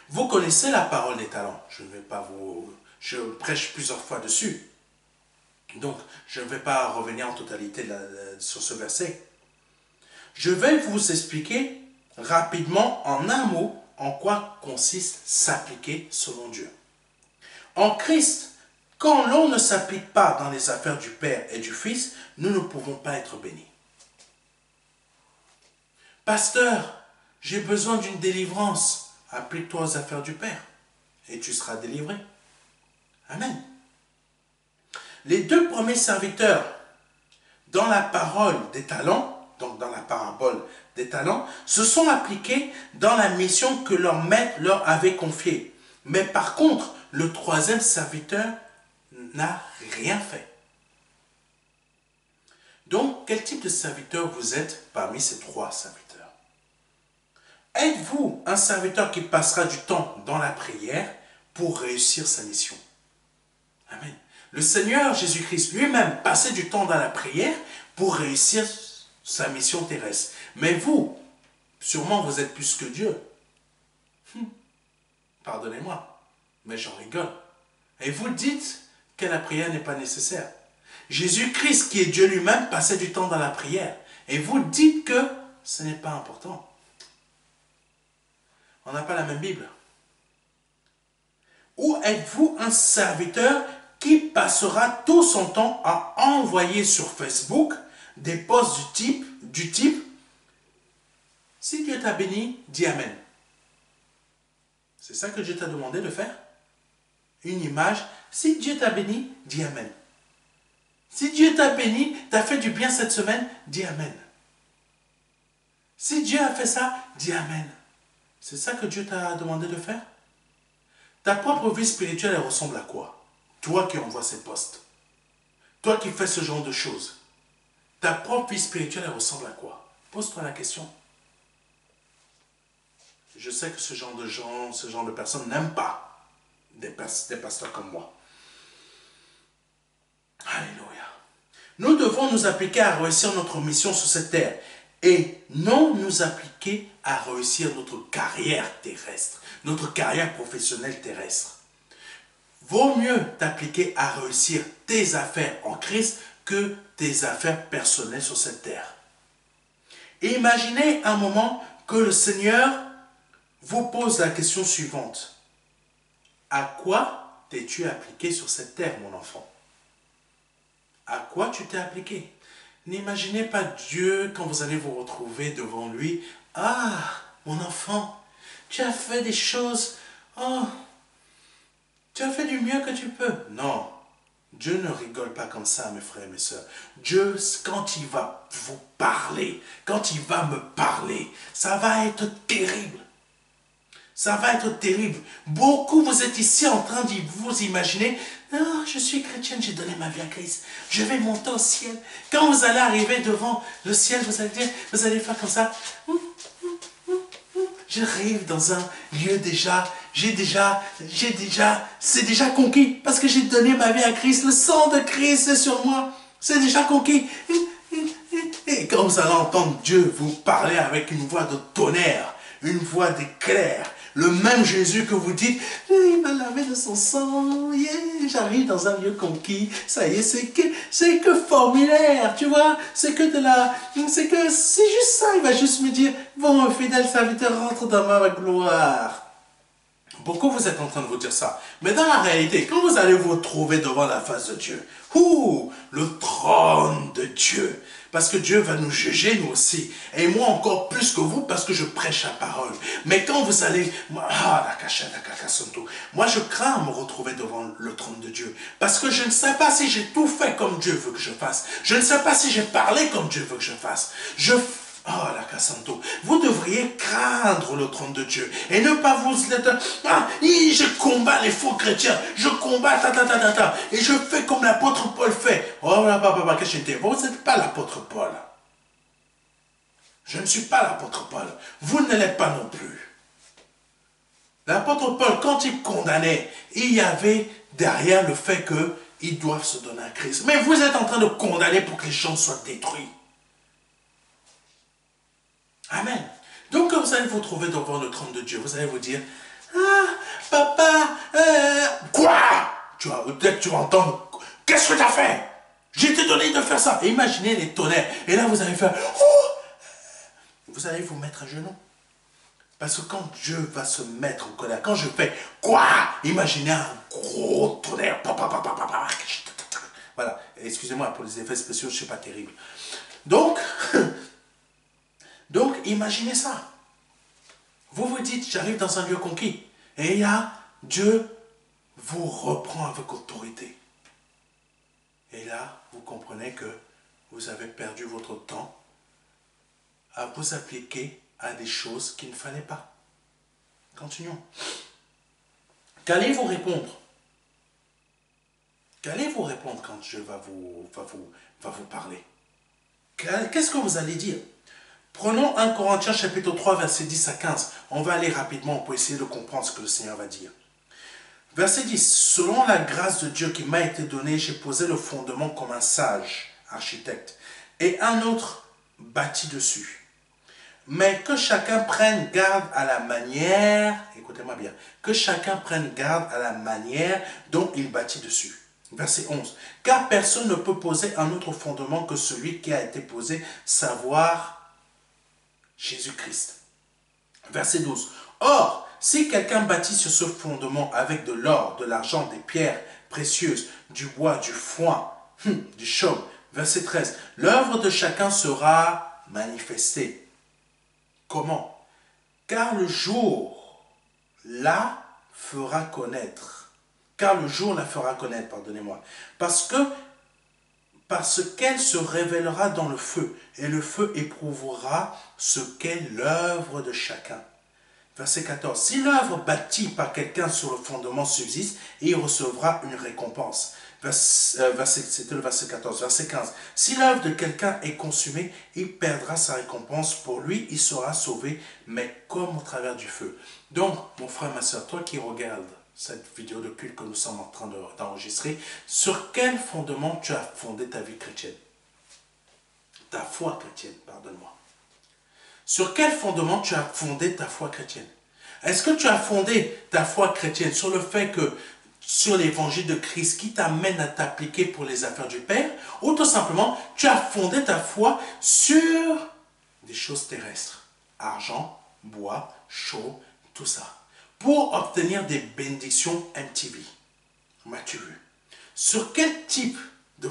[SPEAKER 1] Vous connaissez la parole des talents. Je ne vais pas vous... Je prêche plusieurs fois dessus. Donc, je ne vais pas revenir en totalité sur ce verset. Je vais vous expliquer rapidement en un mot en quoi consiste s'appliquer selon Dieu. En Christ, quand l'on ne s'applique pas dans les affaires du Père et du Fils, nous ne pouvons pas être bénis. Pasteur, j'ai besoin d'une délivrance. Applique-toi aux affaires du Père et tu seras délivré. Amen. Les 2 premiers serviteurs dans la parole des talents, donc dans la parabole des talents, se sont appliqués dans la mission que leur maître leur avait confiée. Mais par contre, le 3e serviteur n'a rien fait. Donc, quel type de serviteur vous êtes parmi ces 3 serviteurs? Êtes-vous un serviteur qui passera du temps dans la prière pour réussir sa mission? Amen. Le Seigneur Jésus-Christ lui-même passait du temps dans la prière pour réussir sa mission terrestre. Mais vous, sûrement vous êtes plus que Dieu. Pardonnez-moi, mais j'en rigole. Et vous dites que la prière n'est pas nécessaire. Jésus-Christ, qui est Dieu lui-même, passait du temps dans la prière. Et vous dites que ce n'est pas important. On n'a pas la même Bible. Ou êtes-vous un serviteur qui passera tout son temps à envoyer sur Facebook des posts du type « Si Dieu t'a béni, dis Amen ». C'est ça que Dieu t'a demandé de faire? Une image, si Dieu t'a béni, dis Amen. Si Dieu t'a béni, t'as fait du bien cette semaine, dis Amen. Si Dieu a fait ça, dis Amen. C'est ça que Dieu t'a demandé de faire? Ta propre vie spirituelle, elle ressemble à quoi? Toi qui envoies ces posts. Toi qui fais ce genre de choses. Ta propre vie spirituelle, elle ressemble à quoi? Pose-toi la question. Je sais que ce genre de gens, ce genre de personnes n'aiment pas des pasteurs comme moi. Alléluia. Nous devons nous appliquer à réussir notre mission sur cette terre et non nous appliquer à réussir notre carrière terrestre, notre carrière professionnelle terrestre. Vaut mieux t'appliquer à réussir tes affaires en Christ que tes affaires personnelles sur cette terre. Et imaginez un moment que le Seigneur vous pose la question suivante. À quoi t'es-tu appliqué sur cette terre, mon enfant? À quoi tu t'es appliqué? N'imaginez pas Dieu quand vous allez vous retrouver devant lui. Ah, mon enfant, tu as fait des choses. Oh, tu as fait du mieux que tu peux. Non, Dieu ne rigole pas comme ça, mes frères et mes sœurs. Dieu, quand il va vous parler, quand il va me parler, ça va être terrible. Ça va être terrible. Beaucoup, vous êtes ici en train de vous imaginer, ah, je suis chrétienne, j'ai donné ma vie à Christ. Je vais monter au ciel. Quand vous allez arriver devant le ciel, vous allez dire, vous allez faire comme ça. J'arrive dans un lieu c'est déjà conquis. Parce que j'ai donné ma vie à Christ. Le sang de Christ est sur moi. C'est déjà conquis. Et quand vous allez entendre Dieu vous parler avec une voix de tonnerre, une voix d'éclair, le même Jésus que vous dites, il m'a lavé de son sang, yeah, j'arrive dans un lieu conquis, ça y est, c'est que formulaire, tu vois, c'est juste ça, il va juste me dire, bon, fidèle serviteur, rentre dans ma gloire. Beaucoup vous êtes en train de vous dire ça. Mais dans la réalité, quand vous allez vous trouver devant la face de Dieu, le trône de Dieu, parce que Dieu va nous juger nous aussi, et moi encore plus que vous parce que je prêche la parole. Mais quand vous allez, moi je crains me retrouver devant le trône de Dieu, parce que je ne sais pas si j'ai tout fait comme Dieu veut que je fasse. Je ne sais pas si j'ai parlé comme Dieu veut que je fasse. Oh la Cassanto, vous devriez craindre le trône de Dieu et ne pas vous je combats les faux chrétiens, je combats et je fais comme l'apôtre Paul fait. Oh là vous n'êtes pas l'apôtre Paul. Je ne suis pas l'apôtre Paul. Vous ne l'êtes pas non plus. L'apôtre Paul, quand il condamnait, il y avait derrière le fait qu'ils doivent se donner à Christ. Mais vous êtes en train de condamner pour que les gens soient détruits. Amen. Donc, quand vous allez vous trouver devant le trône de Dieu, vous allez vous dire, ah, papa, quoi? Peut-être que tu vas entendre, qu'est-ce que tu as fait? J'ai été donné de faire ça. Et imaginez les tonnerres. Et là, vous allez faire, oh! Vous allez vous mettre à genoux. Parce que quand Dieu va se mettre en colère, quand je fais, quoi? Imaginez un gros tonnerre. Voilà. Excusez-moi pour les effets spéciaux, je ne suis pas terrible. Donc, imaginez ça. Vous vous dites, j'arrive dans un lieu conquis. Et là, Dieu vous reprend avec autorité. Et là, vous comprenez que vous avez perdu votre temps à vous appliquer à des choses qu'il ne fallait pas. Continuons. Qu'allez-vous répondre? Qu'allez-vous répondre quand Dieu va vous parler? Qu'est-ce que vous allez dire? Prenons 1 Corinthiens chapitre 3, versets 10 à 15. On va aller rapidement pour essayer de comprendre ce que le Seigneur va dire. Verset 10. Selon la grâce de Dieu qui m'a été donnée, j'ai posé le fondement comme un sage architecte, et un autre bâtit dessus. Mais que chacun prenne garde à la manière, écoutez-moi bien, que chacun prenne garde à la manière dont il bâtit dessus. Verset 11. Car personne ne peut poser un autre fondement que celui qui a été posé, savoir Jésus-Christ. Verset 12. Or, si quelqu'un bâtit sur ce fondement avec de l'or, de l'argent, des pierres précieuses, du bois, du foin, du chaume. Verset 13. L'œuvre de chacun sera manifestée. Comment? Car le jour la fera connaître. Car le jour la fera connaître, pardonnez-moi. Parce qu'elle se révélera dans le feu, et le feu éprouvera ce qu'est l'œuvre de chacun. Verset 14. Si l'œuvre bâtie par quelqu'un sur le fondement subsiste, il recevra une récompense. C'était le verset 14. Verset 15. Si l'œuvre de quelqu'un est consumée, il perdra sa récompense. Pour lui, il sera sauvé, mais comme au travers du feu. Donc, mon frère, ma soeur, toi qui regardes cette vidéo de culte que nous sommes en train d'enregistrer, sur quel fondement tu as fondé ta vie chrétienne? Ta foi chrétienne, pardonne-moi. Sur quel fondement tu as fondé ta foi chrétienne? Est-ce que tu as fondé ta foi chrétienne sur le fait que, sur l'évangile de Christ qui t'amène à t'appliquer pour les affaires du Père, ou tout simplement, tu as fondé ta foi sur des choses terrestres, argent, bois, chaux, tout ça, pour obtenir des bénédictions MTV. M'as-tu vu? Sur quel type de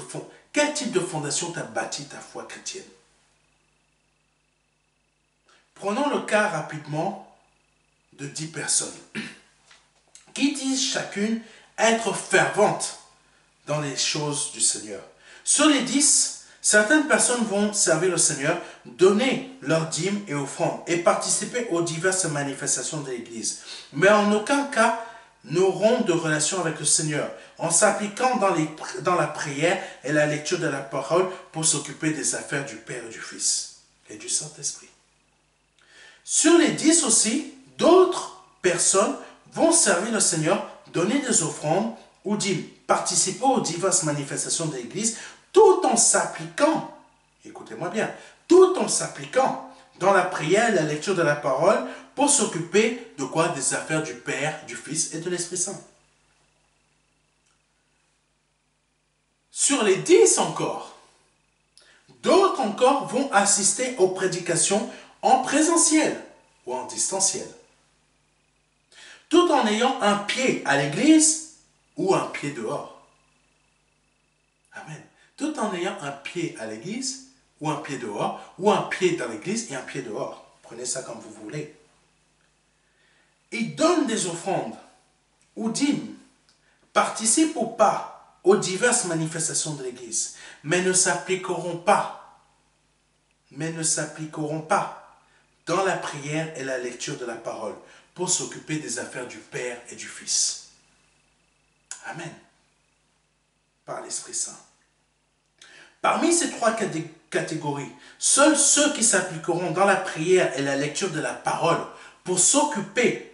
[SPEAKER 1] fondation tu as bâti ta foi chrétienne? Prenons le cas rapidement de 10 personnes qui disent chacune être ferventes dans les choses du Seigneur. Sur les 10, certaines personnes vont servir le Seigneur, donner leurs dîmes et offrandes et participer aux diverses manifestations de l'Église. Mais en aucun cas n'auront de relation avec le Seigneur, en s'appliquant dans la prière et la lecture de la parole pour s'occuper des affaires du Père et du Fils et du Saint-Esprit. Sur les 10 aussi, d'autres personnes vont servir le Seigneur, donner des offrandes ou participer aux diverses manifestations de l'Église, tout en s'appliquant, écoutez-moi bien, tout en s'appliquant dans la prière et la lecture de la parole pour s'occuper de quoi? Des affaires du Père, du Fils et de l'Esprit Saint. Sur les 10 encore, d'autres encore vont assister aux prédications en présentiel ou en distanciel, tout en ayant un pied à l'église ou un pied dehors. Amen. Tout en ayant un pied à l'église ou un pied dehors, ou un pied dans l'église et un pied dehors. Prenez ça comme vous voulez. Ils donnent des offrandes ou dîmes, participent ou pas aux diverses manifestations de l'église, mais ne s'appliqueront pas dans la prière et la lecture de la parole pour s'occuper des affaires du Père et du Fils. Amen. Par l'Esprit Saint. Parmi ces trois catégories, seuls ceux qui s'appliqueront dans la prière et la lecture de la parole pour s'occuper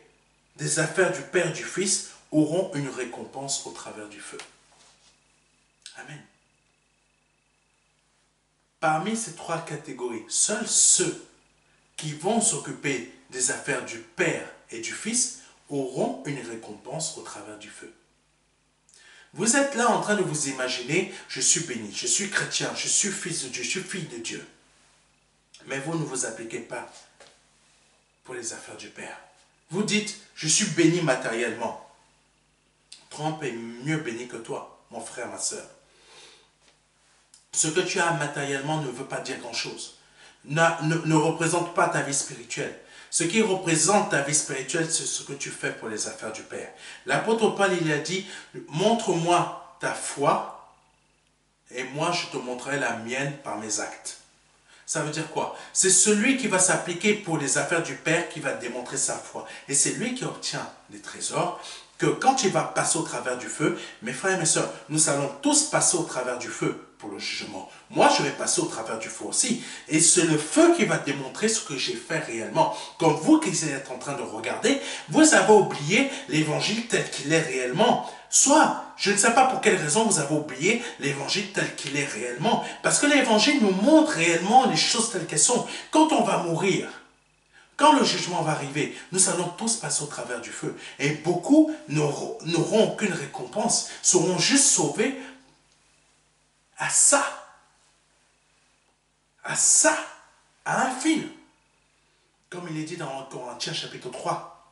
[SPEAKER 1] des affaires du Père et du Fils auront une récompense au travers du feu. Amen. Parmi ces trois catégories, seuls ceux qui vont s'occuper des affaires du Père et du Fils auront une récompense au travers du feu. Vous êtes là en train de vous imaginer, je suis béni, je suis chrétien, je suis fils de Dieu, je suis fille de Dieu. Mais vous ne vous appliquez pas pour les affaires du Père. Vous dites, je suis béni matériellement. Trump est mieux béni que toi, mon frère, ma soeur. Ce que tu as matériellement ne veut pas dire grand-chose. Ne représente pas ta vie spirituelle. Ce qui représente ta vie spirituelle, c'est ce que tu fais pour les affaires du Père. L'apôtre Paul, il a dit, montre-moi ta foi et moi je te montrerai la mienne par mes actes. Ça veut dire quoi? C'est celui qui va s'appliquer pour les affaires du Père qui va démontrer sa foi. Et c'est lui qui obtient les trésors, que quand il va passer au travers du feu, mes frères et mes sœurs, nous allons tous passer au travers du feu pour le jugement. Moi, je vais passer au travers du feu aussi. Et c'est le feu qui va démontrer ce que j'ai fait réellement. Comme vous qui êtes en train de regarder, vous avez oublié l'évangile tel qu'il est réellement. Soit, je ne sais pas pour quelle raison vous avez oublié l'évangile tel qu'il est réellement. Parce que l'évangile nous montre réellement les choses telles qu'elles sont. Quand on va mourir, quand le jugement va arriver, nous allons tous passer au travers du feu. Et beaucoup n'auront aucune récompense, seront juste sauvés à ça, à un fil. Comme il est dit dans Corinthiens chapitre 3.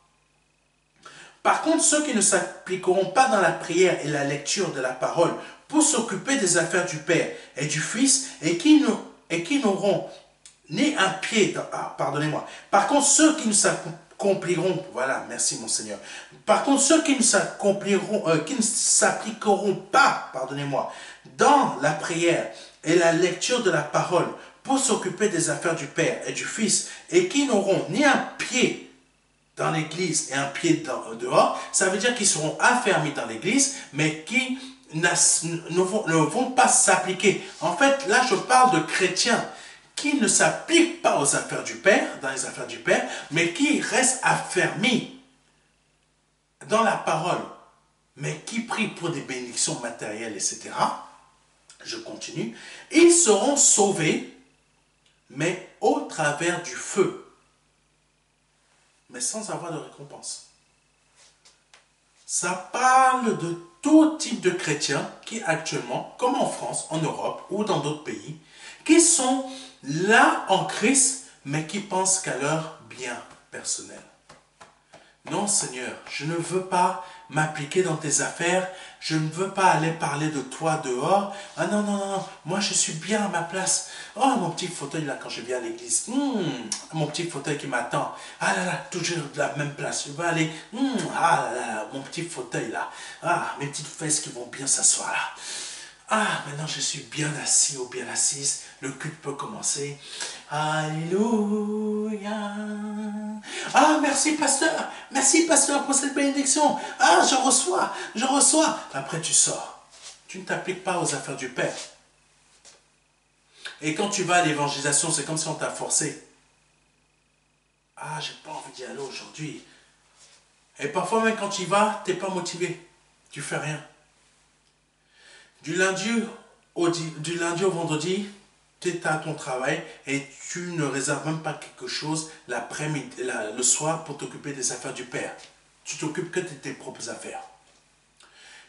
[SPEAKER 1] Par contre, ceux qui ne s'appliqueront pas dans la prière et la lecture de la parole pour s'occuper des affaires du Père et du Fils et qui n'auront ni un pied dans... pardonnez-moi. Par contre, ceux qui ne s'accompliront... Voilà, merci mon Seigneur. Par contre, ceux qui ne s'appliqueront pas, pardonnez-moi, dans la prière et la lecture de la parole pour s'occuper des affaires du Père et du Fils et qui n'auront ni un pied dans l'église et un pied dehors, ça veut dire qu'ils seront affermis dans l'église, mais qui ne vont pas s'appliquer. En fait, là, je parle de chrétiens qui ne s'appliquent pas aux affaires du Père, dans les affaires du Père, mais qui restent affermis dans la parole, mais qui prient pour des bénédictions matérielles, etc. Je continue. Ils seront sauvés, mais au travers du feu, mais sans avoir de récompense. Ça parle de tout type de chrétiens qui actuellement, comme en France, en Europe ou dans d'autres pays, qui sont là en Christ, mais qui pensent qu'à leur bien personnel. Non, Seigneur, je ne veux pas m'appliquer dans tes affaires, je ne veux pas aller parler de toi dehors. Ah non, non, non, moi je suis bien à ma place. Oh, mon petit fauteuil là quand je viens à l'église. Mon petit fauteuil qui m'attend. Ah là là, toujours de la même place. Je vais aller. Ah là là, mon petit fauteuil là. Ah, mes petites fesses qui vont bien s'asseoir là. Ah, maintenant je suis bien assis ou bien assise. Le culte peut commencer. Alléluia. Ah, merci pasteur pour cette bénédiction. Ah, je reçois. Après tu sors. Tu ne t'appliques pas aux affaires du Père. Et quand tu vas à l'évangélisation, c'est comme si on t'a forcé. Ah, j'ai pas envie d'y aller aujourd'hui. Et parfois même quand tu y vas, tu n'es pas motivé. Tu fais rien. Du lundi au vendredi, tu es à ton travail et tu ne réserves même pas quelque chose l'après-midi, le soir pour t'occuper des affaires du Père. Tu t'occupes que de tes propres affaires.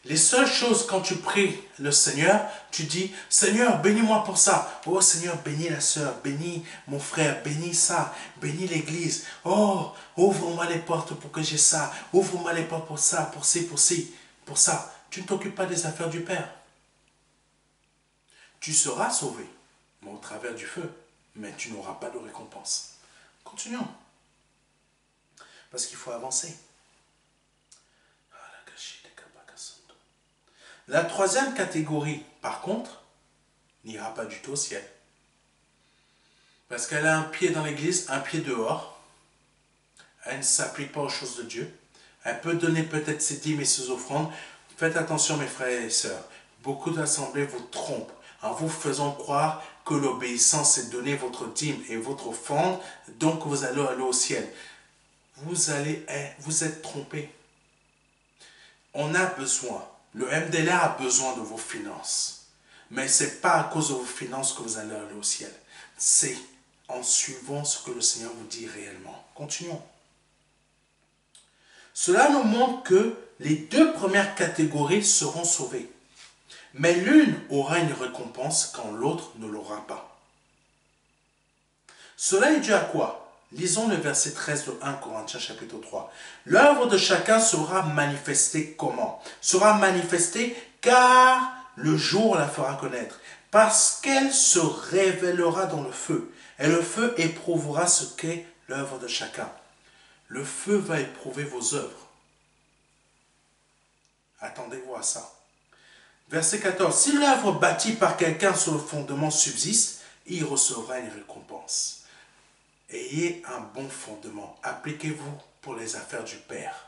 [SPEAKER 1] Les seules choses, quand tu pries le Seigneur, tu dis, Seigneur, bénis-moi pour ça. Oh Seigneur, bénis la sœur, bénis mon frère, bénis ça, bénis l'église. Oh, ouvre-moi les portes pour que j'ai ça. Ouvre-moi les portes pour ça, pour ci, pour ça. Tu ne t'occupes pas des affaires du Père. Tu seras sauvé, mais au travers du feu, mais tu n'auras pas de récompense. Continuons. Parce qu'il faut avancer. La troisième catégorie, par contre, n'ira pas du tout au ciel. Parce qu'elle a un pied dans l'église, un pied dehors. Elle ne s'applique pas aux choses de Dieu. Elle peut donner peut-être ses dîmes et ses offrandes. Faites attention mes frères et sœurs. Beaucoup d'assemblées vous trompent en vous faisant croire que l'obéissance c'est donner votre dîme et votre offrande, donc vous allez aller au ciel. Vous êtes trompés. On a besoin. Le MDLA a besoin de vos finances. Mais ce n'est pas à cause de vos finances que vous allez aller au ciel. C'est en suivant ce que le Seigneur vous dit réellement. Continuons. Cela nous montre que les deux premières catégories seront sauvées. Mais l'une aura une récompense quand l'autre ne l'aura pas. Cela est dû à quoi? Lisons le verset 13 de 1 Corinthiens chapitre 3. L'œuvre de chacun sera manifestée comment? Sera manifestée car le jour la fera connaître. Parce qu'elle se révélera dans le feu. Et le feu éprouvera ce qu'est l'œuvre de chacun. Le feu va éprouver vos œuvres. Attendez-vous à ça. Verset 14. Si l'œuvre bâtie par quelqu'un sur le fondement subsiste, il recevra une récompense. Ayez un bon fondement. Appliquez-vous pour les affaires du Père.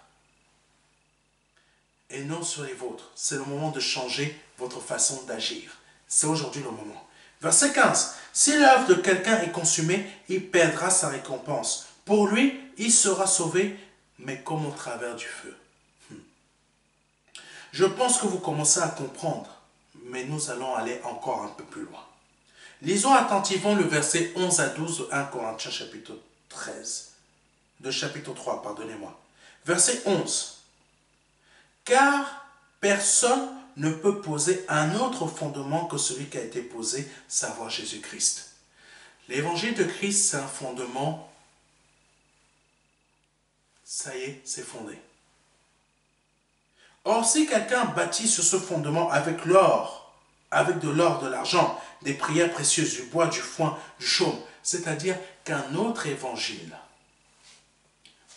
[SPEAKER 1] Et non sur les vôtres. C'est le moment de changer votre façon d'agir. C'est aujourd'hui le moment. Verset 15. Si l'œuvre de quelqu'un est consumée, il perdra sa récompense. Pour lui, il sera sauvé, mais comme au travers du feu. Je pense que vous commencez à comprendre, mais nous allons aller encore un peu plus loin. Lisons attentivement le verset 11 à 12 de 1 Corinthiens chapitre 13. De chapitre 3, pardonnez-moi. Verset 11. Car personne ne peut poser un autre fondement que celui qui a été posé, savoir Jésus-Christ. L'évangile de Christ, c'est un fondement. Ça y est, c'est fondé. Or, si quelqu'un bâtit sur ce fondement avec l'or, avec de l'or, de l'argent, des prières précieuses, du bois, du foin, du chaume, c'est-à-dire qu'un autre évangile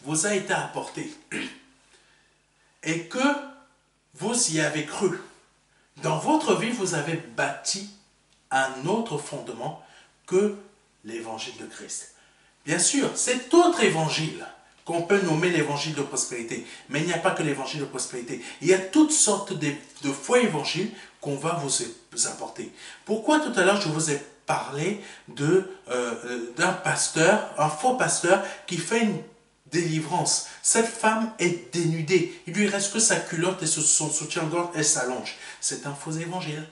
[SPEAKER 1] vous a été apporté et que vous y avez cru. Dans votre vie, vous avez bâti un autre fondement que l'évangile de Christ. Bien sûr, cet autre évangile qu'on peut nommer l'évangile de prospérité, mais il n'y a pas que l'évangile de prospérité. Il y a toutes sortes de faux évangiles qu'on va vous apporter. Pourquoi tout à l'heure je vous ai parlé d'un pasteur, un faux pasteur qui fait une délivrance? Cette femme est dénudée. Il lui reste que sa culotte et son soutien-gorge et s'allonge. C'est un faux évangile.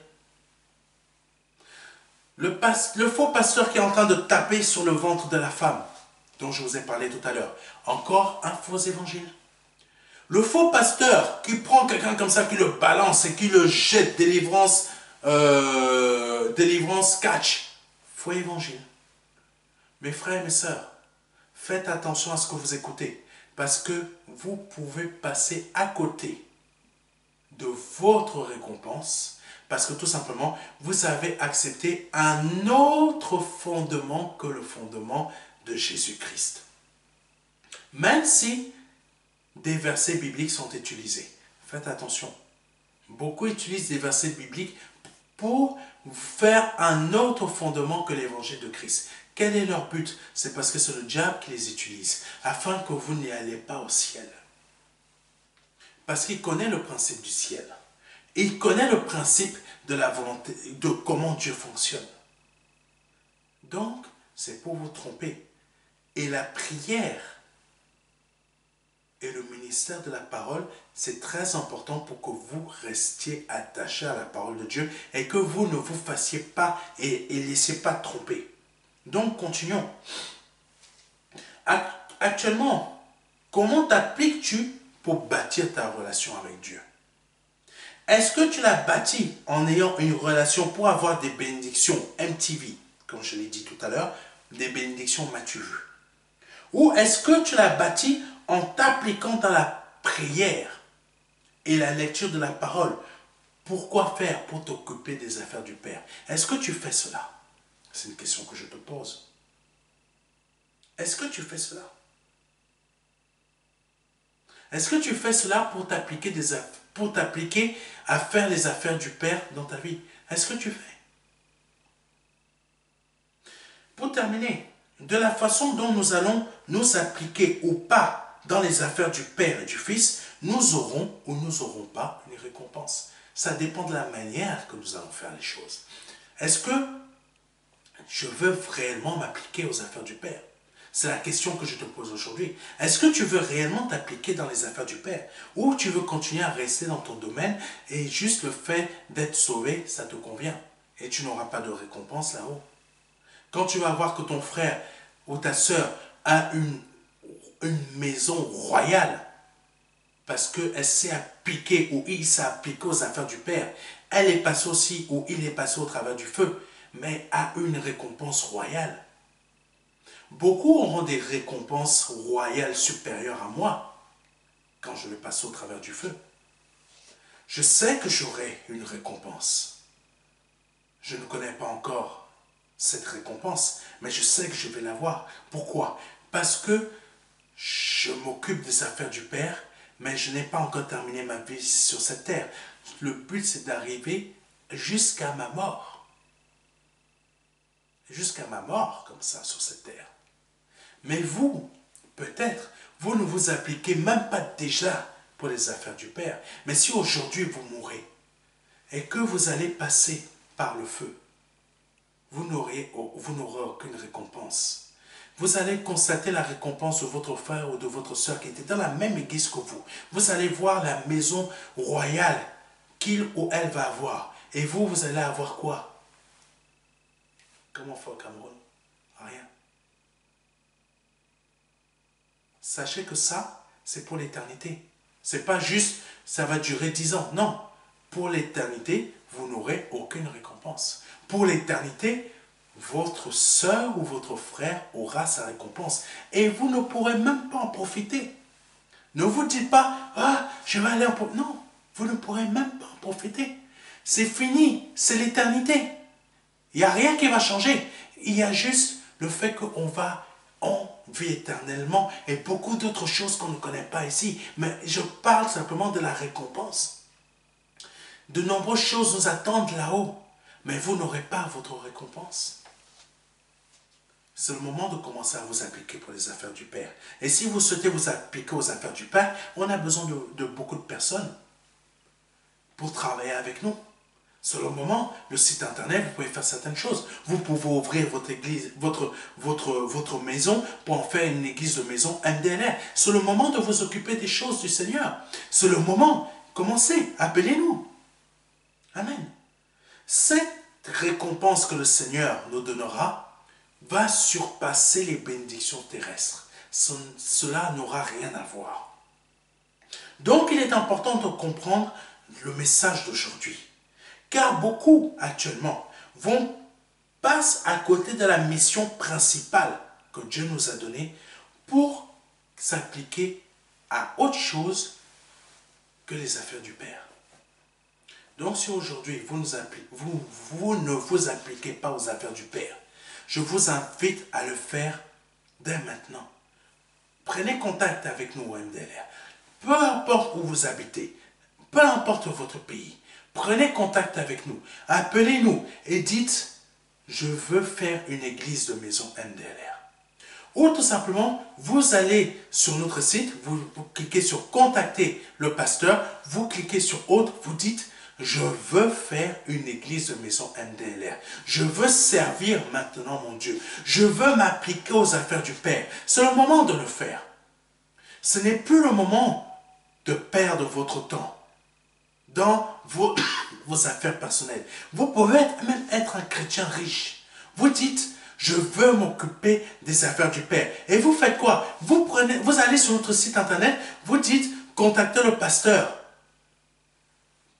[SPEAKER 1] Le faux pasteur qui est en train de taper sur le ventre de la femme, dont je vous ai parlé tout à l'heure. Encore un faux évangile. Le faux pasteur qui prend quelqu'un comme ça, qui le balance et qui le jette, délivrance catch. Faux évangile. Mes frères et mes sœurs, faites attention à ce que vous écoutez, parce que vous pouvez passer à côté de votre récompense, parce que tout simplement, vous avez accepté un autre fondement que le fondement de Jésus-Christ. Même si des versets bibliques sont utilisés, faites attention. Beaucoup utilisent des versets bibliques pour faire un autre fondement que l'évangile de Christ. Quel est leur but? C'est parce que c'est le diable qui les utilise, afin que vous n'y allez pas au ciel. Parce qu'il connaît le principe du ciel. Il connaît le principe de la volonté, de comment Dieu fonctionne. Donc, c'est pour vous tromper. Et la prière et le ministère de la parole, c'est très important pour que vous restiez attaché à la parole de Dieu et que vous ne vous fassiez pas et laissez pas tromper. Donc, continuons. Actuellement, comment t'appliques-tu pour bâtir ta relation avec Dieu? Est-ce que tu l'as bâti en ayant une relation pour avoir des bénédictions MTV, comme je l'ai dit tout à l'heure, des bénédictions m'as-tu vu? Ou est-ce que tu l'as bâti en t'appliquant dans la prière et la lecture de la parole? Pourquoi faire? Pour t'occuper des affaires du Père. Est-ce que tu fais cela? C'est une question que je te pose. Est-ce que tu fais cela? Est-ce que tu fais cela pour t'appliquer à faire les affaires du Père dans ta vie? Est-ce que tu fais? Pour terminer, de la façon dont nous allons nous appliquer ou pas dans les affaires du Père et du Fils, nous aurons ou nous n'aurons pas une récompense. Ça dépend de la manière que nous allons faire les choses. Est-ce que je veux réellement m'appliquer aux affaires du Père? C'est la question que je te pose aujourd'hui. Est-ce que tu veux réellement t'appliquer dans les affaires du Père? Ou tu veux continuer à rester dans ton domaine et juste le fait d'être sauvé, ça te convient? Et tu n'auras pas de récompense là-haut. Quand tu vas voir que ton frère ou ta soeur a une maison royale, parce qu'elle s'est appliquée ou il s'est appliqué aux affaires du Père, elle est passée aussi ou il est passé au travers du feu, mais a une récompense royale. Beaucoup auront des récompenses royales supérieures à moi quand je vais passer au travers du feu. Je sais que j'aurai une récompense. Je ne connais pas encore cette récompense, mais je sais que je vais l'avoir. Pourquoi? Parce que je m'occupe des affaires du Père, mais je n'ai pas encore terminé ma vie sur cette terre. Le but, c'est d'arriver jusqu'à ma mort. Jusqu'à ma mort, comme ça, sur cette terre. Mais vous, peut-être, vous ne vous appliquez même pas déjà pour les affaires du Père. Mais si aujourd'hui vous mourrez et que vous allez passer par le feu, vous n'aurez aucune récompense. Vous allez constater la récompense de votre frère ou de votre soeur qui était dans la même église que vous. Vous allez voir la maison royale qu'il ou elle va avoir. Et vous, vous allez avoir quoi? Comment on fait au Cameroun? Rien. Sachez que ça, c'est pour l'éternité. C'est pas juste, ça va durer 10 ans. Non. Pour l'éternité, vous n'aurez aucune récompense. Pour l'éternité, votre soeur ou votre frère aura sa récompense. Et vous ne pourrez même pas en profiter. Ne vous dites pas, ah, je vais aller en profiter. Non, vous ne pourrez même pas en profiter. C'est fini, c'est l'éternité. Il n'y a rien qui va changer. Il y a juste le fait qu'on va en vie éternellement et beaucoup d'autres choses qu'on ne connaît pas ici. Mais je parle simplement de la récompense. De nombreuses choses nous attendent là-haut, mais vous n'aurez pas votre récompense. C'est le moment de commencer à vous appliquer pour les affaires du Père. Et si vous souhaitez vous appliquer aux affaires du Père, on a besoin de beaucoup de personnes pour travailler avec nous. C'est le moment, le site internet, vous pouvez faire certaines choses. Vous pouvez ouvrir votre église, votre maison pour en faire une église de maison MDLR. C'est le moment de vous occuper des choses du Seigneur. C'est le moment. Commencez, appelez-nous. Amen. Cette récompense que le Seigneur nous donnera va surpasser les bénédictions terrestres. Cela n'aura rien à voir. Donc il est important de comprendre le message d'aujourd'hui. Car beaucoup, actuellement, passent à côté de la mission principale que Dieu nous a donnée pour s'appliquer à autre chose que les affaires du Père. Donc si aujourd'hui vous ne vous appliquez pas aux affaires du Père, je vous invite à le faire dès maintenant. Prenez contact avec nous au MDLR. Peu importe où vous habitez, peu importe votre pays, prenez contact avec nous, appelez-nous et dites « Je veux faire une église de maison MDLR ». Ou tout simplement, vous allez sur notre site, vous cliquez sur « Contacter le pasteur », vous cliquez sur « Autre », vous dites « Je veux faire une église de maison MDLR. Je veux servir maintenant mon Dieu. Je veux m'appliquer aux affaires du Père. » C'est le moment de le faire. Ce n'est plus le moment de perdre votre temps dans vos affaires personnelles. Vous pouvez même être un chrétien riche. Vous dites, je veux m'occuper des affaires du Père. Et vous faites quoi? Vous allez sur notre site internet, vous dites, contactez le pasteur.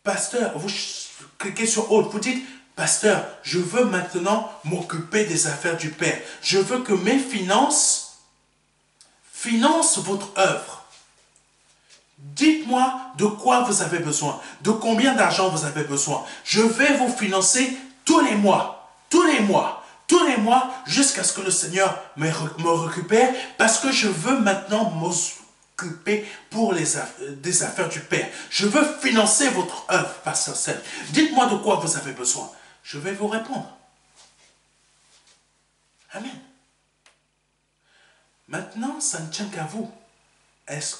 [SPEAKER 1] Pasteur, vous cliquez sur autre, vous dites, pasteur, je veux maintenant m'occuper des affaires du Père. Je veux que mes finances financent votre œuvre. Dites-moi de quoi vous avez besoin, de combien d'argent vous avez besoin. Je vais vous financer tous les mois, jusqu'à ce que le Seigneur me récupère, parce que je veux maintenant m'occuper pour des affaires du Père. Je veux financer votre œuvre, pasteur Serge. Dites-moi de quoi vous avez besoin. Je vais vous répondre. Amen. Maintenant, ça ne tient qu'à vous. Est-ce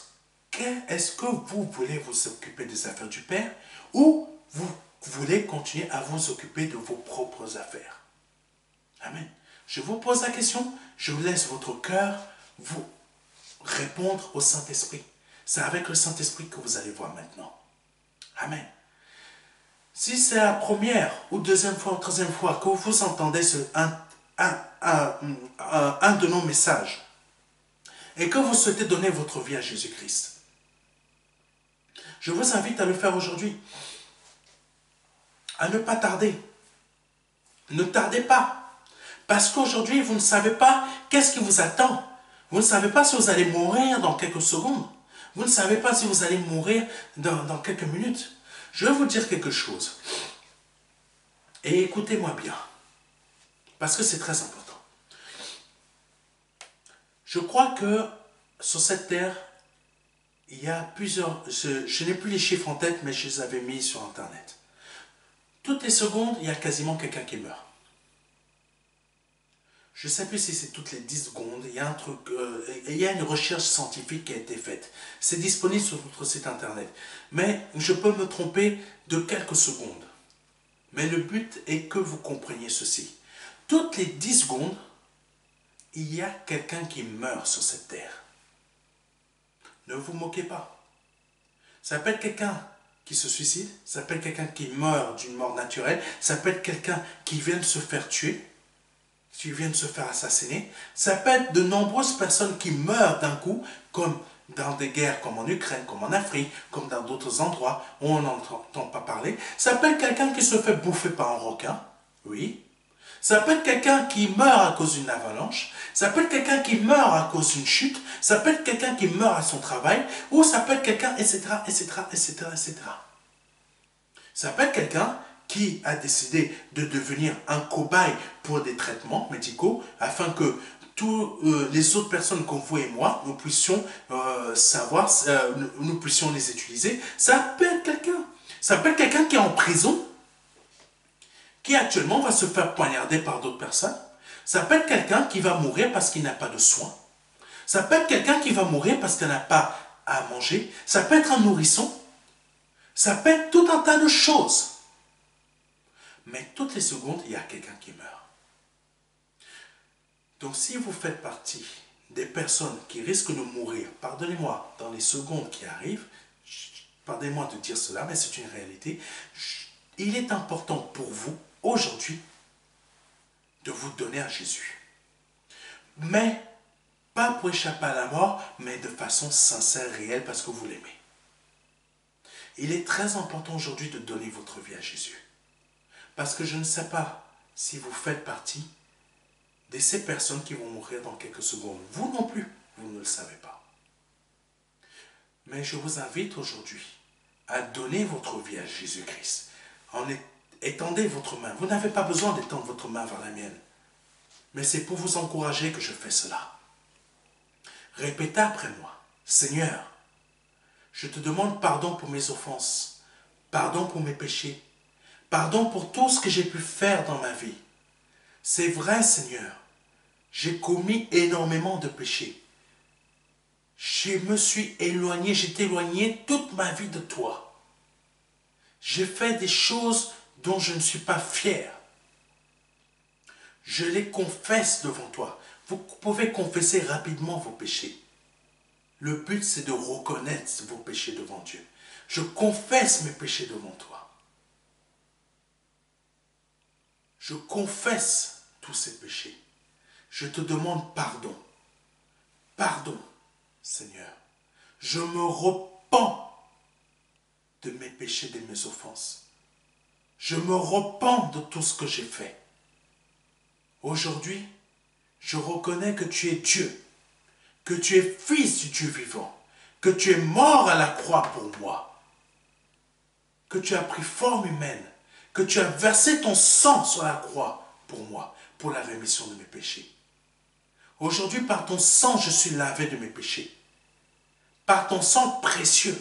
[SPEAKER 1] que vous voulez vous occuper des affaires du Père ou vous voulez continuer à vous occuper de vos propres affaires? Amen. Je vous pose la question, je vous laisse votre cœur vous répondre au Saint-Esprit. C'est avec le Saint-Esprit que vous allez voir maintenant. Amen. Si c'est la première ou deuxième fois ou troisième fois que vous entendez un de nos messages et que vous souhaitez donner votre vie à Jésus-Christ, je vous invite à le faire aujourd'hui. À ne pas tarder. Ne tardez pas. Parce qu'aujourd'hui, vous ne savez pas qu'est-ce qui vous attend. Vous ne savez pas si vous allez mourir dans quelques secondes. Vous ne savez pas si vous allez mourir dans quelques minutes. Je vais vous dire quelque chose. Et écoutez-moi bien. Parce que c'est très important. Je crois que sur cette terre, il y a plusieurs... Je n'ai plus les chiffres en tête, mais je les avais mis sur Internet. Toutes les secondes, il y a quasiment quelqu'un qui meurt. Je ne sais plus si c'est toutes les 10 secondes. Il y a un truc, il y a une recherche scientifique qui a été faite. C'est disponible sur notre site Internet. Mais je peux me tromper de quelques secondes. Mais le but est que vous compreniez ceci. Toutes les 10 secondes, il y a quelqu'un qui meurt sur cette terre. Ne vous moquez pas. Ça peut être quelqu'un qui se suicide, ça peut être quelqu'un qui meurt d'une mort naturelle, ça peut être quelqu'un qui vient de se faire tuer, qui vient de se faire assassiner, ça peut être de nombreuses personnes qui meurent d'un coup, comme dans des guerres comme en Ukraine, comme en Afrique, comme dans d'autres endroits où on n'entend pas parler. Ça peut être quelqu'un qui se fait bouffer par un requin, oui. Ça peut être quelqu'un qui meurt à cause d'une avalanche, ça peut être quelqu'un qui meurt à cause d'une chute, ça peut être quelqu'un qui meurt à son travail, ou ça peut être quelqu'un, etc., etc., etc., etc. Ça peut être quelqu'un qui a décidé de devenir un cobaye pour des traitements médicaux, afin que tous les autres personnes comme vous et moi, nous puissions savoir, nous puissions les utiliser. Ça peut être quelqu'un. Ça peut être quelqu'un qui est en prison, qui actuellement va se faire poignarder par d'autres personnes. Ça peut être quelqu'un qui va mourir parce qu'il n'a pas de soins. Ça peut être quelqu'un qui va mourir parce qu'il n'a pas à manger. Ça peut être un nourrisson. Ça peut être tout un tas de choses. Mais toutes les secondes, il y a quelqu'un qui meurt. Donc si vous faites partie des personnes qui risquent de mourir, pardonnez-moi, dans les secondes qui arrivent, pardonnez-moi de dire cela, mais c'est une réalité, il est important pour vous, aujourd'hui, de vous donner à Jésus. Mais, pas pour échapper à la mort, mais de façon sincère, réelle, parce que vous l'aimez. Il est très important aujourd'hui de donner votre vie à Jésus. Parce que je ne sais pas si vous faites partie de ces personnes qui vont mourir dans quelques secondes. Vous non plus, vous ne le savez pas. Mais je vous invite aujourd'hui à donner votre vie à Jésus-Christ. Étendez votre main. Vous n'avez pas besoin d'étendre votre main vers la mienne. Mais c'est pour vous encourager que je fais cela. Répétez après moi. Seigneur, je te demande pardon pour mes offenses, pardon pour mes péchés, pardon pour tout ce que j'ai pu faire dans ma vie. C'est vrai, Seigneur, j'ai commis énormément de péchés. Je me suis éloigné, j'ai éloigné toute ma vie de toi. J'ai fait des choses dont je ne suis pas fier. Je les confesse devant toi. Vous pouvez confesser rapidement vos péchés. Le but, c'est de reconnaître vos péchés devant Dieu. Je confesse mes péchés devant toi. Je confesse tous ces péchés. Je te demande pardon. Pardon, Seigneur. Je me repens de mes péchés, de mes offenses. Je me repens de tout ce que j'ai fait. Aujourd'hui, je reconnais que tu es Dieu, que tu es fils du Dieu vivant, que tu es mort à la croix pour moi, que tu as pris forme humaine, que tu as versé ton sang sur la croix pour moi, pour la rémission de mes péchés. Aujourd'hui, par ton sang, je suis lavé de mes péchés. Par ton sang précieux,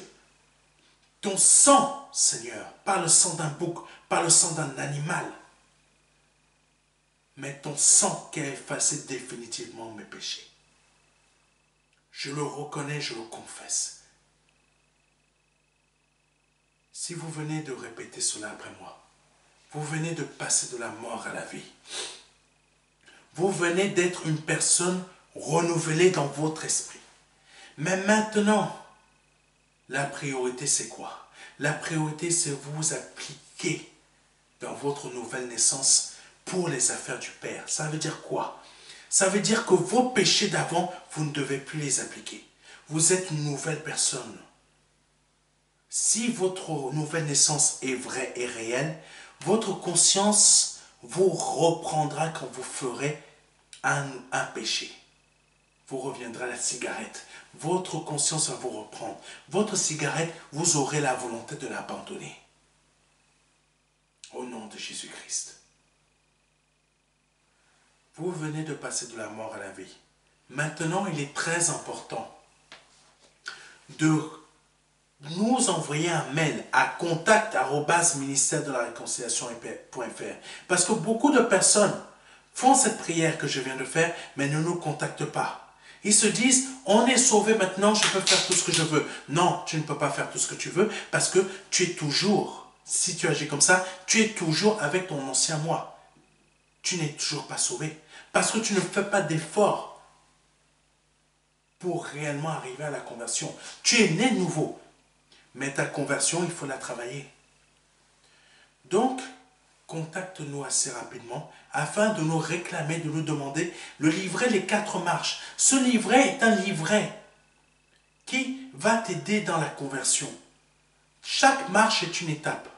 [SPEAKER 1] ton sang, Seigneur, par le sang d'un bouc, par le sang d'un animal, mais ton sang qui a effacé définitivement mes péchés. Je le reconnais, je le confesse. Si vous venez de répéter cela après moi, vous venez de passer de la mort à la vie. Vous venez d'être une personne renouvelée dans votre esprit. Mais maintenant, la priorité c'est quoi? La priorité c'est vous appliquer dans votre nouvelle naissance pour les affaires du Père. Ça veut dire quoi? Ça veut dire que vos péchés d'avant, vous ne devez plus les appliquer. Vous êtes une nouvelle personne. Si votre nouvelle naissance est vraie et réelle, votre conscience vous reprendra quand vous ferez un péché. Vous reviendrez à la cigarette. Votre conscience va vous reprendre. Votre cigarette, vous aurez la volonté de l'abandonner. Au nom de Jésus-Christ. Vous venez de passer de la mort à la vie. Maintenant, il est très important de nous envoyer un mail à contact@ministère-de-la-réconciliation.fr parce que beaucoup de personnes font cette prière que je viens de faire, mais ne nous contactent pas. Ils se disent, on est sauvé maintenant, je peux faire tout ce que je veux. Non, tu ne peux pas faire tout ce que tu veux parce que tu es toujours, si tu agis comme ça, tu es toujours avec ton ancien moi. Tu n'es toujours pas sauvé parce que tu ne fais pas d'efforts pour réellement arriver à la conversion. Tu es né nouveau, mais ta conversion, il faut la travailler. Donc, contacte-nous assez rapidement afin de nous réclamer, de nous demander le livret Les 4 marches. Ce livret est un livret qui va t'aider dans la conversion. Chaque marche est une étape.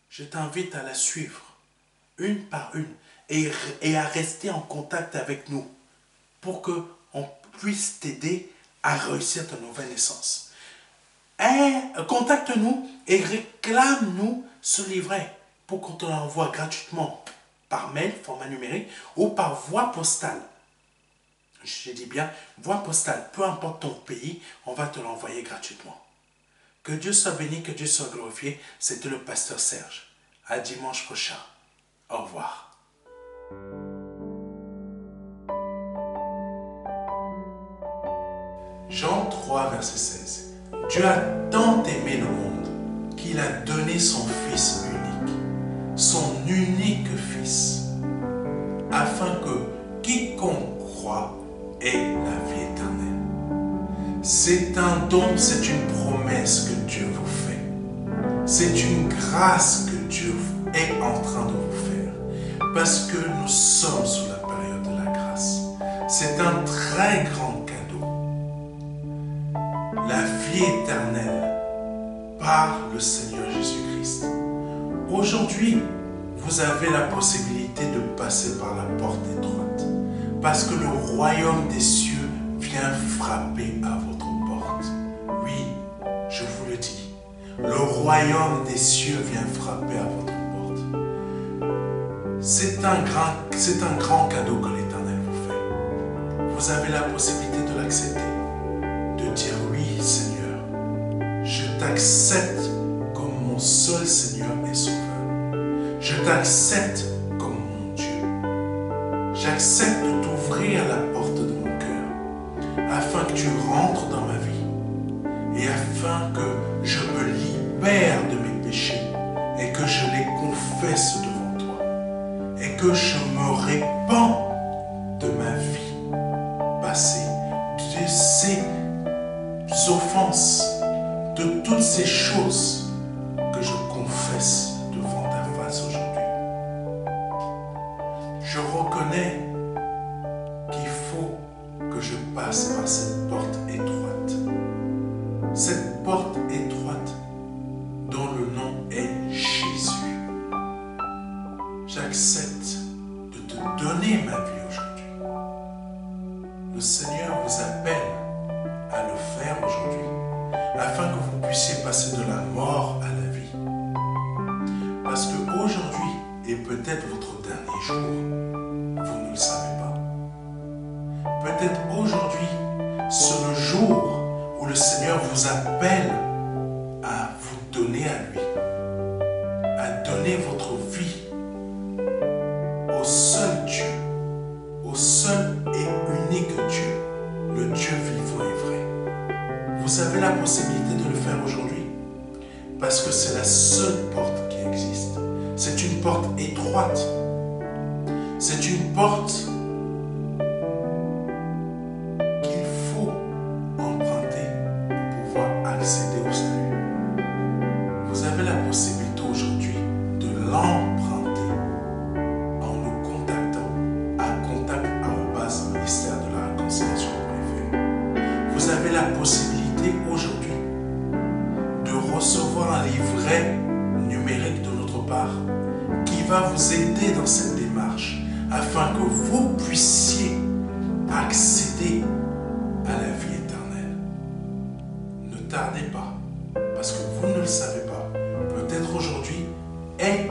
[SPEAKER 1] Je t'invite à la suivre, une par une, et à rester en contact avec nous pour qu'on puisse t'aider à réussir ta nouvelle naissance. Contacte-nous et réclame-nous ce livret pour qu'on te l'envoie gratuitement par mail, format numérique, ou par voie postale. Je dis bien voie postale, peu importe ton pays, on va te l'envoyer gratuitement. Que Dieu soit béni, que Dieu soit glorifié. C'était le pasteur Serge. À dimanche prochain. Au revoir. Jean 3, verset 16. Dieu a tant aimé le monde qu'il a donné son Fils unique, son unique Fils, afin que quiconque croit ait la vie éternelle. C'est un don, c'est une promesse que Dieu vous fait. C'est une grâce que Dieu est en train de vous faire. Parce que nous sommes sous la période de la grâce. C'est un très grand cadeau. La vie éternelle par le Seigneur Jésus-Christ. Aujourd'hui, vous avez la possibilité de passer par la porte étroite. Parce que le royaume des cieux vient frapper à votre porte. Oui, je vous le dis. Le royaume des cieux vient frapper à votre porte. C'est un grand cadeau que l'Éternel vous fait. Vous avez la possibilité de l'accepter. De dire oui, Seigneur. Je t'accepte comme mon seul Seigneur et Sauveur. Je t'accepte comme mon Dieu. J'accepte de t'ouvrir la porte de mon cœur afin que tu rentres dans ma vie et afin que je me libère de mes péchés et que je les confesse devant toi et que je me répands de ma vie passée, de ces donner votre vie au seul Dieu, au seul et unique Dieu, le Dieu vivant et vrai. Vous avez la possibilité de le faire aujourd'hui parce que c'est la seule porte qui existe. C'est une porte étroite. C'est une porte qu'il faut emprunter pour pouvoir accéder au salut. Vous avez la possibilité aujourd'hui de l'emprunter en nous contactant à contact@ministère de la réconciliation.fr. Vous avez la possibilité aujourd'hui de recevoir un livret numérique de notre part qui va vous aider dans cette démarche afin que vous puissiez accéder à la vie éternelle. Ne tardez pas, parce que vous ne le savez pas. Peut-être aujourd'hui est